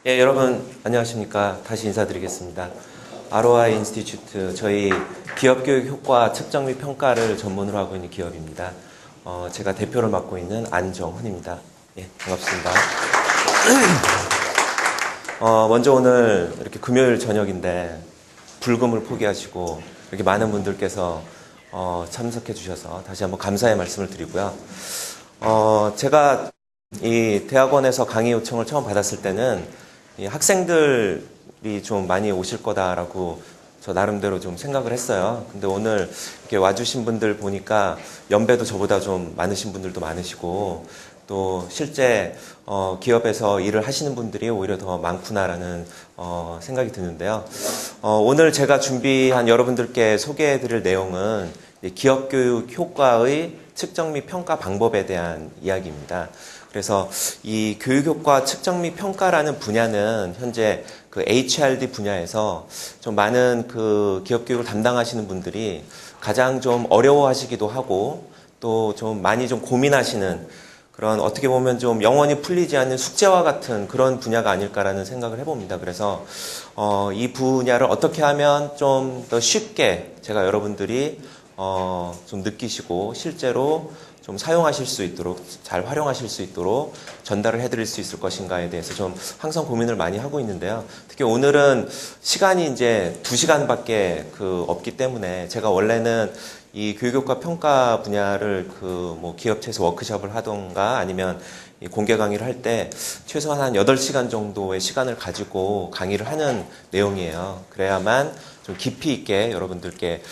예, 여러분 안녕하십니까. 다시 인사드리겠습니다. ROI 인스티튜트, 저희 기업교육 효과 측정 및 평가를 전문으로 하고 있는 기업입니다. 제가 대표를 맡고 있는 안정훈입니다. 예, 반갑습니다. 먼저 오늘 이렇게 금요일 저녁인데 불금을 포기하시고 이렇게 많은 분들께서 참석해 주셔서 다시 한번 감사의 말씀을 드리고요. 제가 이 대학원에서 강의 요청을 처음 받았을 때는 이 학생들이 좀 많이 오실 거다라고 저 나름대로 좀 생각을 했어요. 근데 오늘 이렇게 와주신 분들 보니까 연배도 저보다 좀 많으신 분들도 많으시고 또 실제 기업에서 일을 하시는 분들이 오히려 더 많구나라는 생각이 드는데요. 오늘 제가 준비한 여러분들께 소개해드릴 내용은 기업교육 효과의 측정 및 평가 방법에 대한 이야기입니다. 그래서 이 교육효과 측정 및 평가라는 분야는 현재 그 HRD 분야에서 좀 많은 그 기업교육을 담당하시는 분들이 가장 좀 어려워하시기도 하고 또 좀 많이 좀 고민하시는 그런 어떻게 보면 좀 영원히 풀리지 않는 숙제와 같은 그런 분야가 아닐까라는 생각을 해봅니다. 그래서 이 분야를 어떻게 하면 좀 더 쉽게 제가 여러분들이 좀 느끼시고 실제로 좀 사용하실 수 있도록 잘 활용하실 수 있도록 전달을 해드릴 수 있을 것인가에 대해서 좀 항상 고민을 많이 하고 있는데요. 특히 오늘은 시간이 이제 2시간밖에 없기 때문에 제가 원래는 이 교육효과 평가 분야를 뭐 기업체에서 워크숍을 하던가 아니면 이 공개 강의를 할 때 최소한 한 8시간 정도의 시간을 가지고 강의를 하는 내용이에요. 그래야만 좀 깊이 있게 여러분들께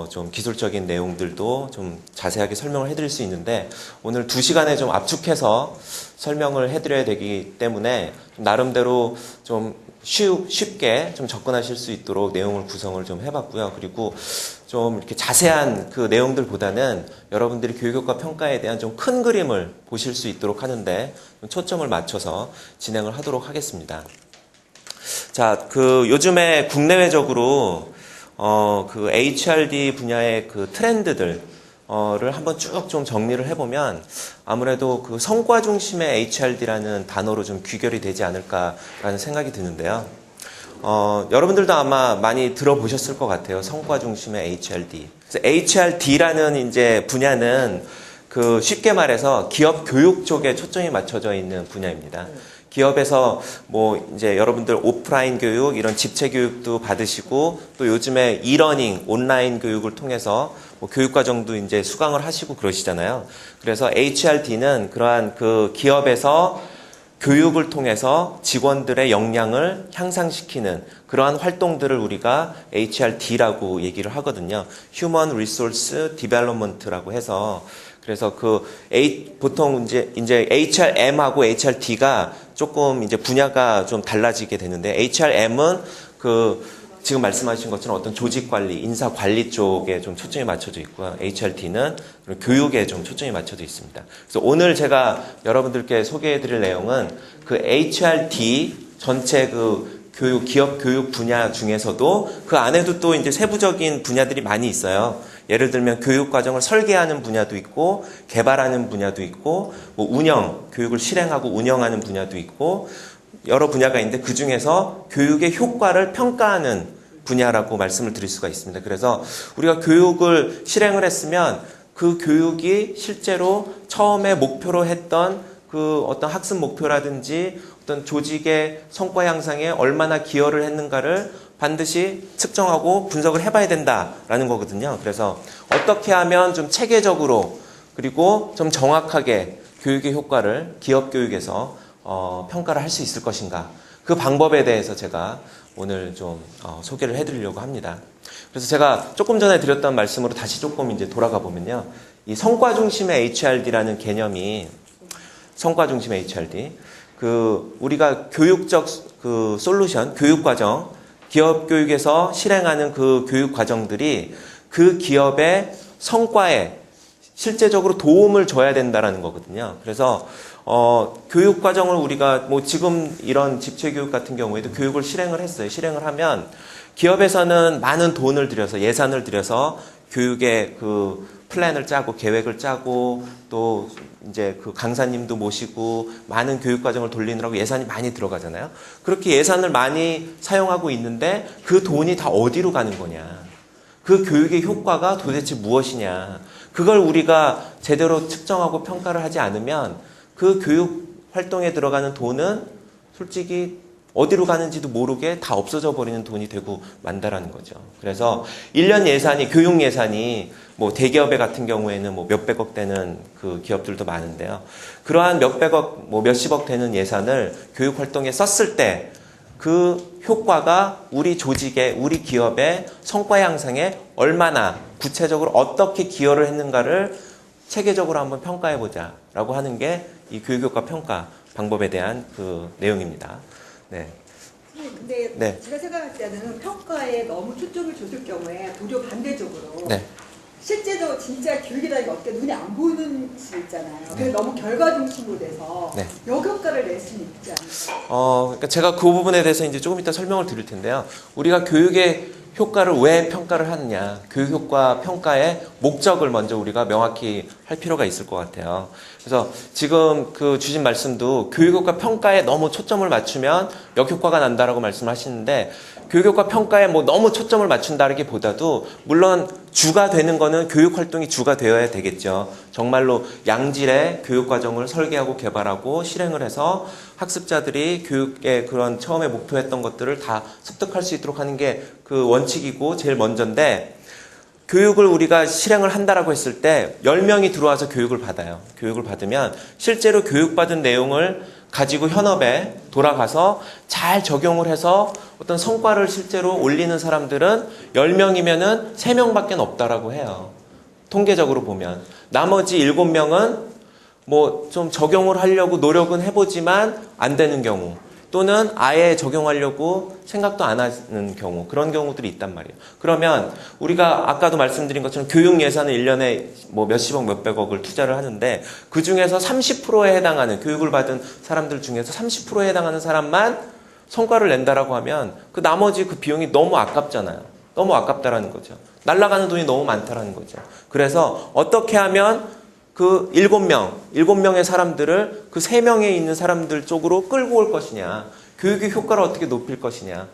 좀 기술적인 내용들도 좀 자세하게 설명을 해드릴 수 있는데 오늘 2시간에 좀 압축해서 설명을 해드려야 되기 때문에 좀 나름대로 좀 쉽게 좀 접근하실 수 있도록 내용을 구성을 좀 해봤고요. 그리고 좀 이렇게 자세한 그 내용들보다는 여러분들이 교육효과 평가에 대한 좀 큰 그림을 보실 수 있도록 하는데 좀 초점을 맞춰서 진행을 하도록 하겠습니다. 자, 요즘에 국내외적으로 그 HRD 분야의 그 트렌드들 를 한번 쭉 좀 정리를 해보면 아무래도 그 성과 중심의 HRD라는 단어로 좀 귀결이 되지 않을까라는 생각이 드는데요. 여러분들도 아마 많이 들어보셨을 것 같아요. 성과 중심의 HRD. 그래서 HRD라는 이제 분야는 그 쉽게 말해서 기업 교육 쪽에 초점이 맞춰져 있는 분야입니다. 기업에서 뭐 이제 여러분들 오프라인 교육 이런 집체 교육도 받으시고 또 요즘에 이러닝 온라인 교육을 통해서 뭐 교육과정도 이제 수강을 하시고 그러시잖아요. 그래서 HRD는 그러한 그 기업에서 교육을 통해서 직원들의 역량을 향상시키는 그러한 활동들을 우리가 HRD라고 얘기를 하거든요. Human Resource Development라고 해서 그래서 보통 이제 HRM하고 HRD가 조금 이제 분야가 좀 달라지게 되는데 HRM은 지금 말씀하신 것처럼 어떤 조직 관리, 인사 관리 쪽에 좀 초점이 맞춰져 있고요. HRD는 교육에 좀 초점이 맞춰져 있습니다. 그래서 오늘 제가 여러분들께 소개해 드릴 내용은 그 HRD 전체 기업 교육 분야 중에서도 그 안에도 또 이제 세부적인 분야들이 많이 있어요. 예를 들면 교육 과정을 설계하는 분야도 있고 개발하는 분야도 있고 뭐 교육을 실행하고 운영하는 분야도 있고 여러 분야가 있는데 그 중에서 교육의 효과를 평가하는 분야라고 말씀을 드릴 수가 있습니다. 그래서 우리가 교육을 실행을 했으면 그 교육이 실제로 처음에 목표로 했던 그 어떤 학습 목표라든지 어떤 조직의 성과 향상에 얼마나 기여를 했는가를 반드시 측정하고 분석을 해봐야 된다라는 거거든요. 그래서 어떻게 하면 좀 체계적으로 그리고 좀 정확하게 교육의 효과를 기업 교육에서 평가를 할 수 있을 것인가. 그 방법에 대해서 제가 오늘 좀 소개를 해드리려고 합니다. 그래서 제가 조금 전에 드렸던 말씀으로 다시 조금 이제 돌아가 보면요. 이 성과 중심의 HRD라는 개념이 성과 중심의 HRD. 우리가 교육적 솔루션, 교육과정, 기업 교육에서 실행하는 그 교육 과정들이 그 기업의 성과에 실제적으로 도움을 줘야 된다라는 거거든요. 그래서 교육 과정을 우리가 뭐 지금 이런 집체 교육 같은 경우에도 교육을 실행을 했어요. 실행을 하면 기업에서는 많은 돈을 들여서 예산을 들여서 교육의 그 플랜을 짜고 계획을 짜고 또 이제 그 강사님도 모시고 많은 교육 과정을 돌리느라고 예산이 많이 들어가잖아요. 그렇게 예산을 많이 사용하고 있는데 그 돈이 다 어디로 가는 거냐. 그 교육의 효과가 도대체 무엇이냐. 그걸 우리가 제대로 측정하고 평가를 하지 않으면 그 교육 활동에 들어가는 돈은 솔직히 어디로 가는지도 모르게 다 없어져 버리는 돈이 되고 만다라는 거죠. 그래서 1년 예산이, 교육 예산이 뭐 대기업의 같은 경우에는 뭐 몇백억 되는 그 기업들도 많은데요. 그러한 몇백억, 뭐 몇십억 되는 예산을 교육 활동에 썼을 때 그 효과가 우리 조직의, 우리 기업의 성과 향상에 얼마나 구체적으로 어떻게 기여를 했는가를 체계적으로 한번 평가해보자 라고 하는 게 이 교육효과 평가 방법에 대한 그 내용입니다. 네. 근데 네. 제가 생각할 때는 평가에 너무 초점을 줬을 경우에 도리어 반대적으로 네. 실제로 진짜 교육이라는 게 어떻게 눈에 안 보이는 수 있잖아요. 그래서 너무 결과 중심으로 돼서 네. 역효과를 낼 수는 있지 않을까. 그러니까 제가 그 부분에 대해서 이제 조금 이따 설명을 드릴 텐데요. 우리가 교육의 효과를 왜 평가를 하느냐, 교육효과 평가의 목적을 먼저 우리가 명확히 할 필요가 있을 것 같아요. 그래서 지금 그 주신 말씀도 교육효과 평가에 너무 초점을 맞추면 역효과가 난다라고 말씀하시는데, 교육효과 평가에 뭐 너무 초점을 맞춘다기보다도 물론 주가 되는 거는 교육활동이 주가 되어야 되겠죠. 정말로 양질의 교육과정을 설계하고 개발하고 실행을 해서 학습자들이 교육의 그런 처음에 목표했던 것들을 다 습득할 수 있도록 하는 게 그 원칙이고 제일 먼저인데, 교육을 우리가 실행을 한다라고 했을 때 10명이 들어와서 교육을 받아요. 교육을 받으면 실제로 교육받은 내용을 가지고 현업에 돌아가서 잘 적용을 해서 어떤 성과를 실제로 올리는 사람들은 10명이면은 3명밖에 없다라고 해요. 통계적으로 보면. 나머지 7명은 뭐 좀 적용을 하려고 노력은 해보지만 안 되는 경우, 또는 아예 적용하려고 생각도 안 하는 경우, 그런 경우들이 있단 말이에요. 그러면 우리가 아까도 말씀드린 것처럼 교육 예산을 1년에 뭐 몇십억, 몇백억을 투자를 하는데 그 중에서 30%에 해당하는, 교육을 받은 사람들 중에서 30%에 해당하는 사람만 성과를 낸다라고 하면 그 나머지 그 비용이 너무 아깝잖아요. 너무 아깝다라는 거죠. 날아가는 돈이 너무 많다라는 거죠. 그래서 어떻게 하면 그 7명의 사람들을 그 3명에 있는 사람들 쪽으로 끌고 올 것이냐, 교육의 효과를 어떻게 높일 것이냐,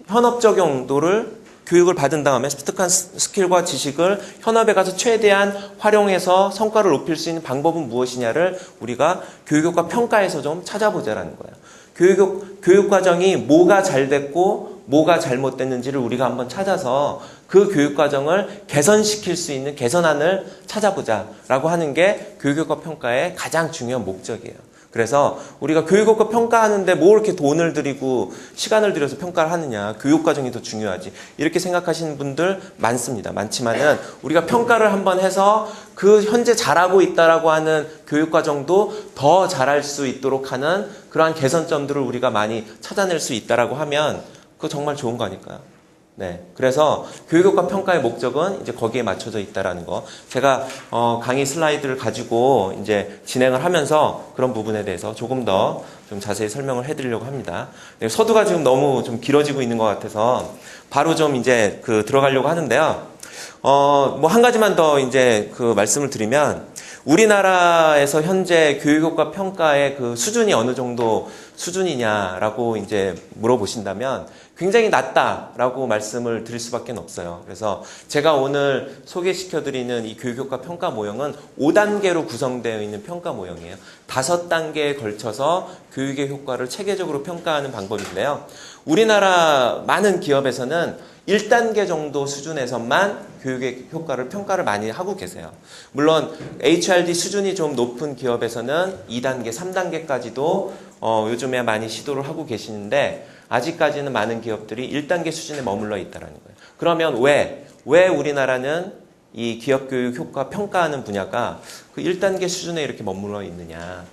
현업 적용도를 교육을 받은 다음에 습득한 스킬과 지식을 현업에 가서 최대한 활용해서 성과를 높일 수 있는 방법은 무엇이냐를 우리가 교육효과 평가에서 좀 찾아보자라는 거예요. 교육 과정이 뭐가 잘 됐고 뭐가 잘못됐는지를 우리가 한번 찾아서 그 교육 과정을 개선시킬 수 있는 개선안을 찾아보자라고 하는 게 교육효과 평가의 가장 중요한 목적이에요. 그래서 우리가 교육효과 평가하는데 뭐 이렇게 돈을 들이고 시간을 들여서 평가를 하느냐, 교육 과정이 더 중요하지, 이렇게 생각하시는 분들 많지만은 우리가 평가를 한번 해서 그 현재 잘하고 있다라고 하는 교육 과정도 더 잘할 수 있도록 하는 그러한 개선점들을 우리가 많이 찾아낼 수 있다라고 하면 그거 정말 좋은 거 아닐까요? 네. 그래서 교육효과 평가의 목적은 이제 거기에 맞춰져 있다라는 거. 제가 강의 슬라이드를 가지고 이제 진행을 하면서 그런 부분에 대해서 조금 더 좀 자세히 설명을 해드리려고 합니다. 네, 서두가 지금 너무 좀 길어지고 있는 것 같아서 바로 좀 이제 들어가려고 하는데요. 뭐 한 가지만 더 이제 말씀을 드리면, 우리나라에서 현재 교육효과 평가의 그 수준이 어느 정도 수준이냐라고 이제 물어보신다면 굉장히 낮다라고 말씀을 드릴 수밖에 없어요. 그래서 제가 오늘 소개시켜드리는 이 교육효과 평가 모형은 5단계로 구성되어 있는 평가 모형이에요. 5단계에 걸쳐서 교육의 효과를 체계적으로 평가하는 방법인데요. 우리나라 많은 기업에서는 1단계 정도 수준에서만 교육의 효과를 평가를 많이 하고 계세요. 물론 HRD 수준이 좀 높은 기업에서는 2단계, 3단계까지도 요즘에 많이 시도를 하고 계시는데 아직까지는 많은 기업들이 1단계 수준에 머물러 있다는 거예요. 그러면 왜 우리나라는 이 기업 교육 효과 평가하는 분야가 그 1단계 수준에 이렇게 머물러 있느냐?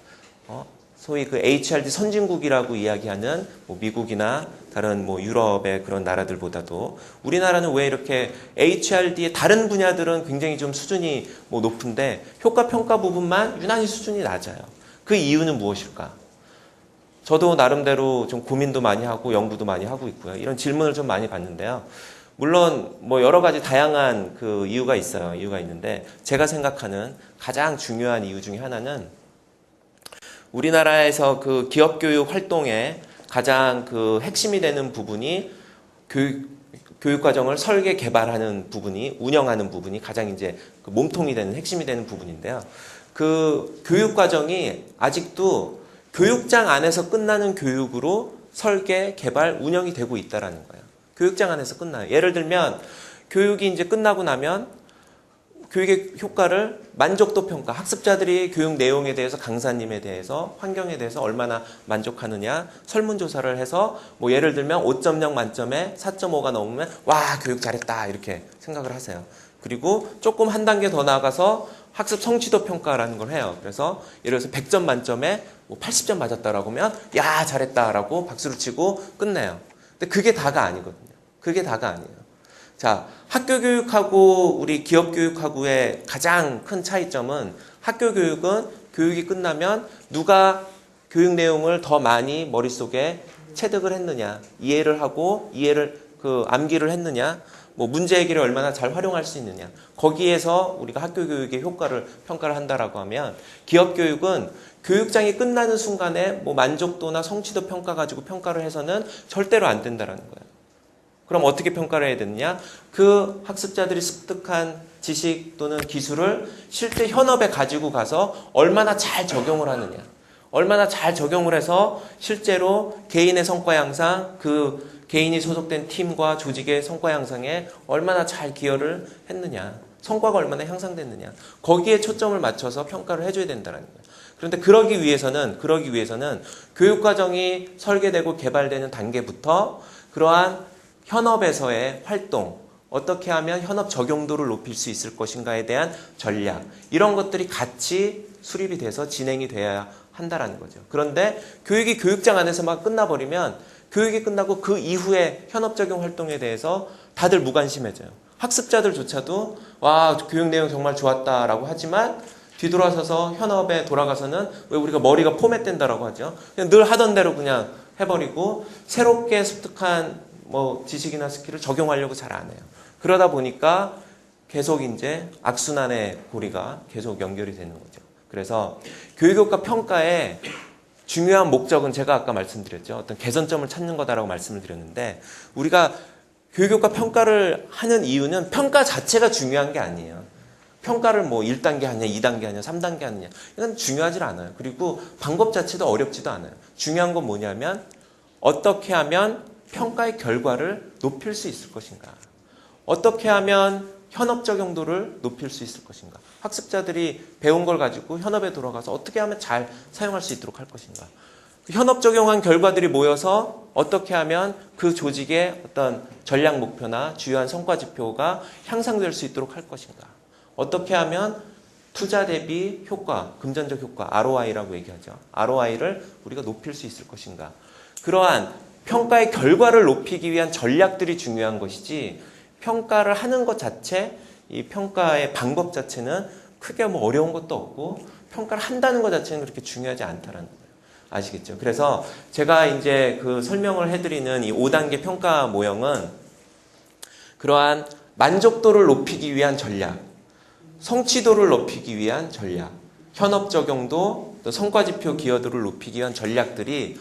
소위 그 HRD 선진국이라고 이야기하는 뭐 미국이나 다른 뭐 유럽의 그런 나라들보다도 우리나라는 왜 이렇게 HRD의 다른 분야들은 굉장히 좀 수준이 뭐 높은데 효과 평가 부분만 유난히 수준이 낮아요. 그 이유는 무엇일까? 저도 나름대로 좀 고민도 많이 하고 연구도 많이 하고 있고요. 이런 질문을 좀 많이 받는데요. 물론 뭐 여러 가지 다양한 그 이유가 있어요. 이유가 있는데 제가 생각하는 가장 중요한 이유 중에 하나는 우리나라에서 그 기업 교육 활동에 가장 그 핵심이 되는 부분이 교육 과정을 설계 개발하는 부분이 운영하는 부분이 가장 이제 그 몸통이 되는 핵심이 되는 부분인데요. 그 교육 과정이 아직도 교육장 안에서 끝나는 교육으로 설계, 개발, 운영이 되고 있다라는 거예요. 교육장 안에서 끝나요. 예를 들면 교육이 이제 끝나고 나면 교육의 효과를 만족도 평가, 학습자들이 교육 내용에 대해서 강사님에 대해서 환경에 대해서 얼마나 만족하느냐 설문조사를 해서 뭐 예를 들면 5.0 만점에 4.5가 넘으면 와 교육 잘했다 이렇게 생각을 하세요. 그리고 조금 한 단계 더 나아가서 학습 성취도 평가라는 걸 해요. 그래서 예를 들어서 100점 만점에 뭐 80점 맞았다라고 하면 야 잘했다라고 박수를 치고 끝내요. 근데 그게 다가 아니거든요. 그게 다가 아니에요. 자, 학교 교육하고 우리 기업 교육하고의 가장 큰 차이점은 학교 교육은 교육이 끝나면 누가 교육 내용을 더 많이 머릿속에 체득을 했느냐, 이해를 하고 이해를 그 암기를 했느냐, 뭐 문제 해결을 얼마나 잘 활용할 수 있느냐. 거기에서 우리가 학교 교육의 효과를 평가를 한다라고 하면 기업 교육은 교육장이 끝나는 순간에 뭐 만족도나 성취도 평가 가지고 평가를 해서는 절대로 안 된다라는 거예요. 그럼 어떻게 평가를 해야 되느냐? 그 학습자들이 습득한 지식 또는 기술을 실제 현업에 가지고 가서 얼마나 잘 적용을 하느냐. 얼마나 잘 적용을 해서 실제로 개인의 성과 향상, 그 개인이 소속된 팀과 조직의 성과 향상에 얼마나 잘 기여를 했느냐. 성과가 얼마나 향상됐느냐. 거기에 초점을 맞춰서 평가를 해줘야 된다는 거예요. 그런데 그러기 위해서는 교육과정이 설계되고 개발되는 단계부터 그러한 현업에서의 활동, 어떻게 하면 현업 적용도를 높일 수 있을 것인가에 대한 전략, 이런 것들이 같이 수립이 돼서 진행이 돼야 한다라는 거죠. 그런데 교육이 교육장 안에서만 끝나버리면 교육이 끝나고 그 이후에 현업 적용 활동에 대해서 다들 무관심해져요. 학습자들조차도 와 교육 내용 정말 좋았다라고 하지만 뒤돌아서서 현업에 돌아가서는 왜 우리가 머리가 포맷된다라고 하죠. 그냥 늘 하던 대로 그냥 해버리고 새롭게 습득한 뭐 지식이나 스킬을 적용하려고 잘 안 해요. 그러다 보니까 계속 이제 악순환의 고리가 계속 연결이 되는 거죠. 그래서 교육효과 평가의 중요한 목적은 제가 아까 말씀드렸죠. 어떤 개선점을 찾는 거다라고 말씀을 드렸는데 우리가 교육효과 평가를 하는 이유는 평가 자체가 중요한 게 아니에요. 평가를 뭐 1단계 하냐, 2단계 하냐, 3단계 하느냐 이건 중요하지 않아요. 그리고 방법 자체도 어렵지도 않아요. 중요한 건 뭐냐면 어떻게 하면 평가의 결과를 높일 수 있을 것인가? 어떻게 하면 현업 적용도를 높일 수 있을 것인가? 학습자들이 배운 걸 가지고 현업에 돌아가서 어떻게 하면 잘 사용할 수 있도록 할 것인가? 현업 적용한 결과들이 모여서 어떻게 하면 그 조직의 어떤 전략 목표나 주요한 성과 지표가 향상될 수 있도록 할 것인가? 어떻게 하면 투자 대비 효과, 금전적 효과, ROI라고 얘기하죠. ROI를 우리가 높일 수 있을 것인가? 그러한 평가의 결과를 높이기 위한 전략들이 중요한 것이지 평가를 하는 것 자체, 이 평가의 방법 자체는 크게 뭐 어려운 것도 없고 평가를 한다는 것 자체는 그렇게 중요하지 않다는 거예요. 아시겠죠? 그래서 제가 이제 그 설명을 해드리는 이 5단계 평가 모형은 그러한 만족도를 높이기 위한 전략, 성취도를 높이기 위한 전략, 현업 적용도, 또 성과지표 기여도를 높이기 위한 전략들이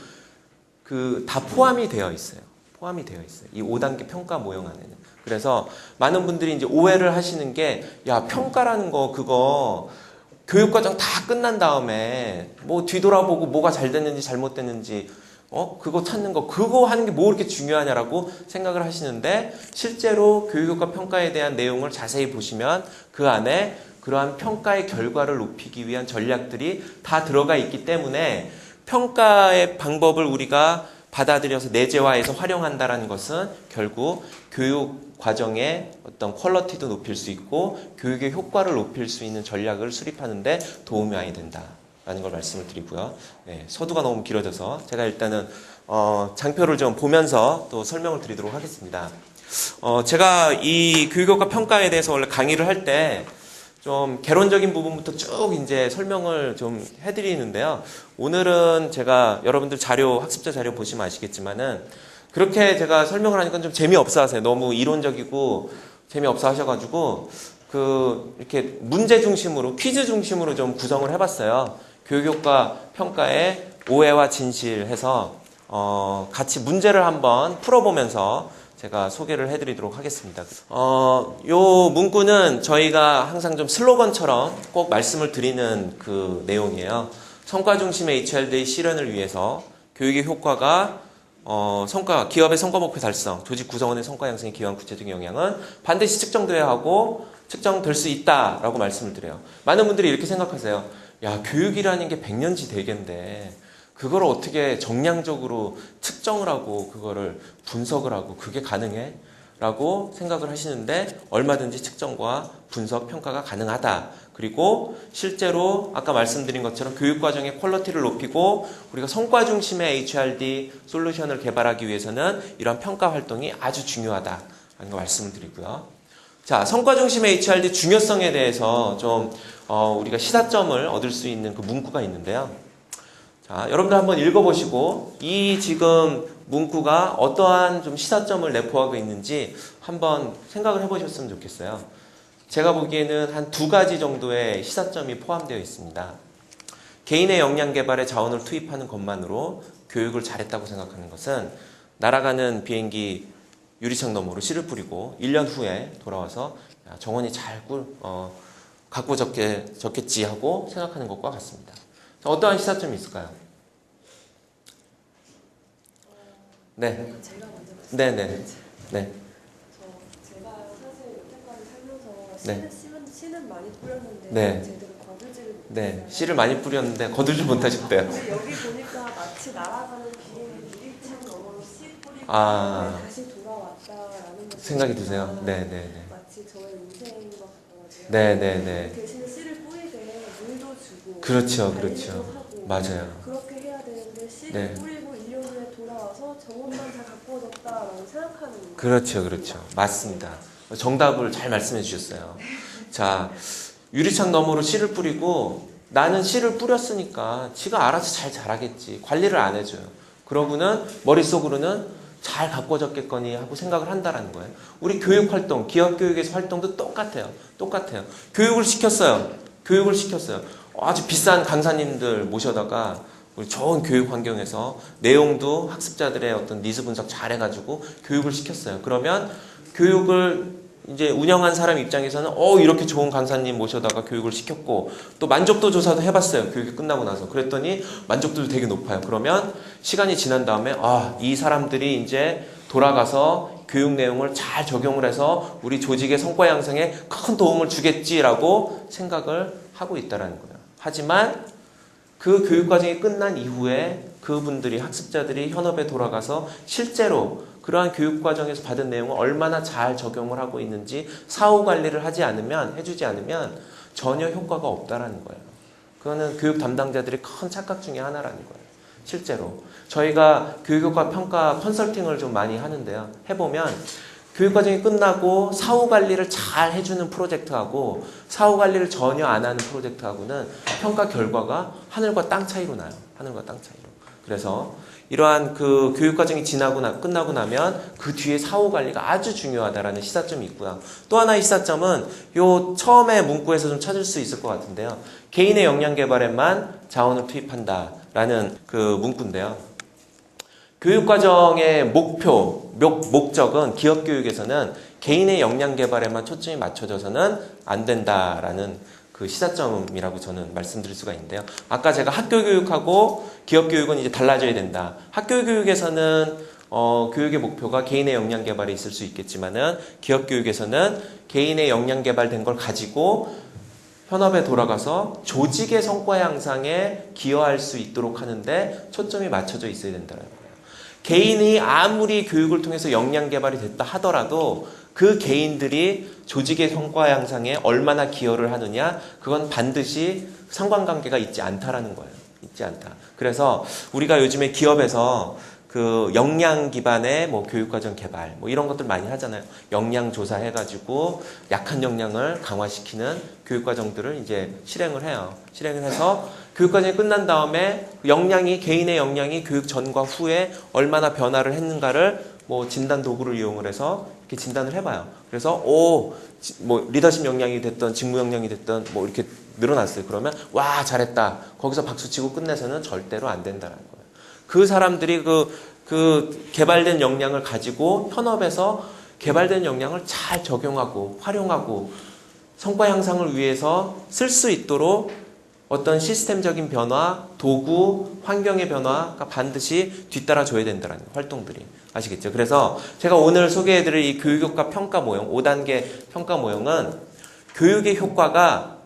다 포함이 되어 있어요. 포함이 되어 있어요. 이 5단계 평가 모형 안에는. 그래서 많은 분들이 이제 오해를 하시는 게, 야, 평가라는 거, 그거, 교육과정 다 끝난 다음에, 뭐 뒤돌아보고 뭐가 잘 됐는지 잘못됐는지, 그거 찾는 거, 그거 하는 게 뭐 그렇게 중요하냐라고 생각을 하시는데, 실제로 교육효과 평가에 대한 내용을 자세히 보시면 그 안에 그러한 평가의 결과를 높이기 위한 전략들이 다 들어가 있기 때문에 평가의 방법을 우리가 받아들여서 내재화해서 활용한다는 것은 결국 교육 과정의 어떤 퀄리티도 높일 수 있고 교육의 효과를 높일 수 있는 전략을 수립하는 데 도움이 많이 된다라는 걸 말씀을 드리고요. 네, 서두가 너무 길어져서 제가 일단은 장표를 좀 보면서 또 설명을 드리도록 하겠습니다. 제가 이 교육효과 평가에 대해서 원래 강의를 할 때 좀 개론적인 부분부터 쭉 이제 설명을 좀 해드리는데요. 오늘은 제가 여러분들 자료, 학습자 자료 보시면 아시겠지만은 그렇게 제가 설명을 하니까 좀 재미없어 하세요. 너무 이론적이고 재미없어 하셔가지고 이렇게 문제 중심으로 퀴즈 중심으로 좀 구성을 해봤어요. 교육효과 평가의 오해와 진실 해서 같이 문제를 한번 풀어보면서 제가 소개를 해드리도록 하겠습니다. 요 문구는 저희가 항상 좀 슬로건처럼 꼭 말씀을 드리는 그 내용이에요. 성과 중심의 HRD의 실현을 위해서 교육의 효과가 기업의 성과 목표 달성, 조직 구성원의 성과 양성에 기여한 구체적인 영향은 반드시 측정돼야 하고 측정될 수 있다라고 말씀을 드려요. 많은 분들이 이렇게 생각하세요. 야, 교육이라는 게 100년지 대계인데 그걸 어떻게 정량적으로 측정을 하고 그거를 분석을 하고 그게 가능해? 라고 생각을 하시는데 얼마든지 측정과 분석, 평가가 가능하다. 그리고 실제로 아까 말씀드린 것처럼 교육과정의 퀄리티를 높이고 우리가 성과 중심의 HRD 솔루션을 개발하기 위해서는 이런 평가 활동이 아주 중요하다라는 거 말씀을 드리고요. 자, 성과 중심의 HRD 중요성에 대해서 좀 우리가 시사점을 얻을 수 있는 그 문구가 있는데요. 자, 여러분들 한번 읽어보시고 이 지금 문구가 어떠한 좀 시사점을 내포하고 있는지 한번 생각을 해보셨으면 좋겠어요. 제가 보기에는 한 2가지 정도의 시사점이 포함되어 있습니다. 개인의 역량 개발에 자원을 투입하는 것만으로 교육을 잘했다고 생각하는 것은 날아가는 비행기 유리창 너머로 씨를 뿌리고 1년 후에 돌아와서 정원이 잘 갖고 적겠지 하고 생각하는 것과 같습니다. 자, 어떠한 시사점이 있을까요? 네. 제가 먼저 네네. 네. 제가 사실 여태까지 살면서 네. 씨는 많이 뿌렸는데 네. 제대로 거두지를 네. 못했어요. 씨를 많이 뿌렸는데 거두지 못하셨대요. 근데 여기 보니까 마치 날아가는 비행기 유리창 너머로 씨 뿌리고 다시 돌아왔다라는 것이 생각이 드세요? 네네네. 마치 저의 인생인 것 같아가지고 네네네. 대신에 씨를 뿌리되 물도 주고 그렇죠, 관리도 그렇죠. 하고 맞아요. 그렇게 해야 되는데 씨를 네. 뿌리고 1년 후에 돌아와서 정원만 잘 가꾸어졌다라고 생각하는 거예요. 그렇죠, 그렇죠. 맞습니다. 정답을 잘 말씀해 주셨어요. 자, 유리창 너머로 씨를 뿌리고 나는 씨를 뿌렸으니까 지가 알아서 잘 자라겠지. 관리를 안 해줘요. 그러고는 머릿속으로는 잘 가꿔졌겠거니 하고 생각을 한다라는 거예요. 우리 교육 활동, 기업 교육에서 활동도 똑같아요. 똑같아요. 교육을 시켰어요. 아주 비싼 강사님들 모셔다가 우리 좋은 교육 환경에서 내용도 학습자들의 어떤 니즈 분석 잘 해가지고 교육을 시켰어요. 그러면 교육을 이제 운영한 사람 입장에서는 이렇게 좋은 강사님 모셔다가 교육을 시켰고 또 만족도 조사도 해봤어요. 교육이 끝나고 나서. 그랬더니 만족도도 되게 높아요. 그러면 시간이 지난 다음에 이 사람들이 이제 돌아가서 교육 내용을 잘 적용을 해서 우리 조직의 성과 양성에 큰 도움을 주겠지라고 생각을 하고 있다는 거예요. 하지만 그 교육과정이 끝난 이후에 그분들이 학습자들이 현업에 돌아가서 실제로 그러한 교육과정에서 받은 내용을 얼마나 잘 적용을 하고 있는지 사후관리를 해주지 않으면 전혀 효과가 없다라는 거예요. 그거는 교육 담당자들의 큰 착각 중에 하나라는 거예요. 실제로 저희가 교육효과 평가 컨설팅을 좀 많이 하는데요. 해보면 교육과정이 끝나고 사후관리를 잘 해주는 프로젝트하고 사후관리를 전혀 안 하는 프로젝트하고는 평가 결과가 하늘과 땅 차이로 나요. 하늘과 땅 차이로. 그래서 이러한 그 교육과정이 끝나고 나면 그 뒤에 사후관리가 아주 중요하다라는 시사점이 있고요. 또 하나의 시사점은 요 처음에 문구에서 좀 찾을 수 있을 것 같은데요. 개인의 역량 개발에만 자원을 투입한다라는 그 문구인데요. 교육과정의 목적은 기업 교육에서는 개인의 역량 개발에만 초점이 맞춰져서는 안 된다라는 그 시사점이라고 저는 말씀드릴 수가 있는데요. 아까 제가 학교 교육하고 기업 교육은 이제 달라져야 된다. 학교 교육에서는 교육의 목표가 개인의 역량 개발에 있을 수 있겠지만은 기업 교육에서는 개인의 역량 개발된 걸 가지고 현업에 돌아가서 조직의 성과 향상에 기여할 수 있도록 하는데 초점이 맞춰져 있어야 된다는 거예요. 개인이 아무리 교육을 통해서 역량 개발이 됐다 하더라도 그 개인들이 조직의 성과 향상에 얼마나 기여를 하느냐, 그건 반드시 상관관계가 있지 않다라는 거예요. 있지 않다. 그래서 우리가 요즘에 기업에서 그 역량 기반의 교육과정 개발 이런 것들 많이 하잖아요. 역량 조사해가지고 약한 역량을 강화시키는 교육과정들을 이제 실행을 해요. 실행을 해서 교육과정이 끝난 다음에 개인의 역량이 교육 전과 후에 얼마나 변화를 했는가를 뭐 진단 도구를 이용을 해서 이렇게 진단을 해봐요. 그래서 뭐 리더십 역량이 됐던 직무 역량이 됐던 뭐 이렇게 늘어났어요. 그러면 와 잘했다. 거기서 박수치고 끝내서는 절대로 안 된다는 거예요. 그 사람들이 그 개발된 역량을 가지고 현업에서 개발된 역량을 잘 적용하고 활용하고 성과 향상을 위해서 쓸 수 있도록 어떤 시스템적인 변화, 도구, 환경의 변화가 반드시 뒤따라줘야 된다는 활동들이. 아시겠죠? 그래서 제가 오늘 소개해드릴 이 교육효과 평가 모형, 5단계 평가 모형은 교육의 효과가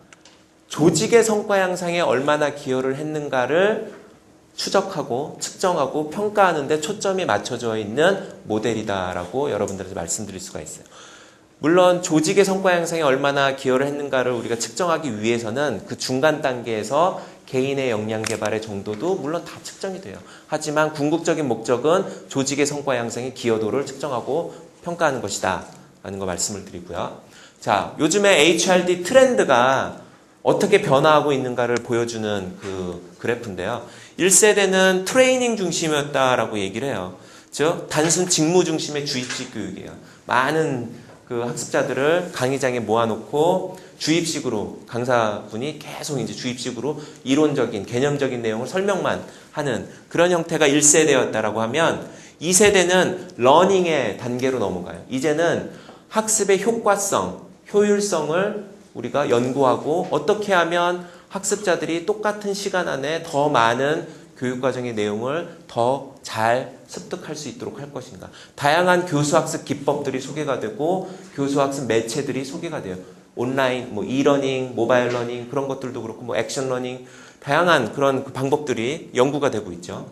조직의 성과 향상에 얼마나 기여를 했는가를 추적하고 측정하고 평가하는 데 초점이 맞춰져 있는 모델이다라고 여러분들한테 말씀드릴 수가 있어요. 물론 조직의 성과 향상에 얼마나 기여를 했는가를 우리가 측정하기 위해서는 그 중간 단계에서 개인의 역량 개발의 정도도 물론 다 측정이 돼요. 하지만 궁극적인 목적은 조직의 성과 향상의 기여도를 측정하고 평가하는 것이다 라는 거 말씀을 드리고요. 자, 요즘에 HRD 트렌드가 어떻게 변화하고 있는가를 보여주는 그 그래프인데요. 1세대는 트레이닝 중심이었다라고 얘기를 해요. 즉 단순 직무 중심의 주입식 교육이에요. 많은 그 학습자들을 강의장에 모아놓고 주입식으로 강사분이 계속 이제 주입식으로 이론적인 개념적인 내용을 설명만 하는 그런 형태가 1세대였다라고 하면 2세대는 러닝의 단계로 넘어가요. 이제는 학습의 효과성, 효율성을 우리가 연구하고 어떻게 하면 학습자들이 똑같은 시간 안에 더 많은 교육과정의 내용을 더 잘 습득할 수 있도록 할 것인가. 다양한 교수학습 기법들이 소개가 되고 교수학습 매체들이 소개가 돼요. 온라인, 뭐 이러닝, 모바일 러닝 그런 것들도 그렇고 뭐 액션 러닝 다양한 그런 방법들이 연구가 되고 있죠.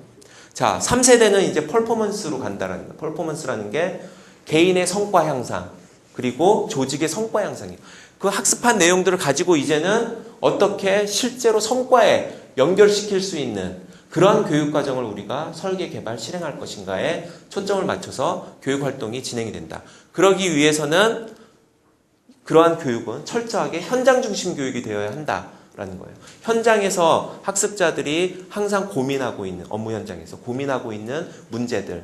자, 3세대는 이제 퍼포먼스로 간다라는 거예요. 퍼포먼스라는 게 개인의 성과 향상 그리고 조직의 성과 향상이에요. 그 학습한 내용들을 가지고 이제는 어떻게 실제로 성과에 연결시킬 수 있는 그런 교육과정을 우리가 설계, 개발, 실행할 것인가에 초점을 맞춰서 교육활동이 진행이 된다. 그러기 위해서는 그러한 교육은 철저하게 현장 중심 교육이 되어야 한다라는 거예요. 현장에서 학습자들이 항상 고민하고 있는, 업무 현장에서 고민하고 있는 문제들,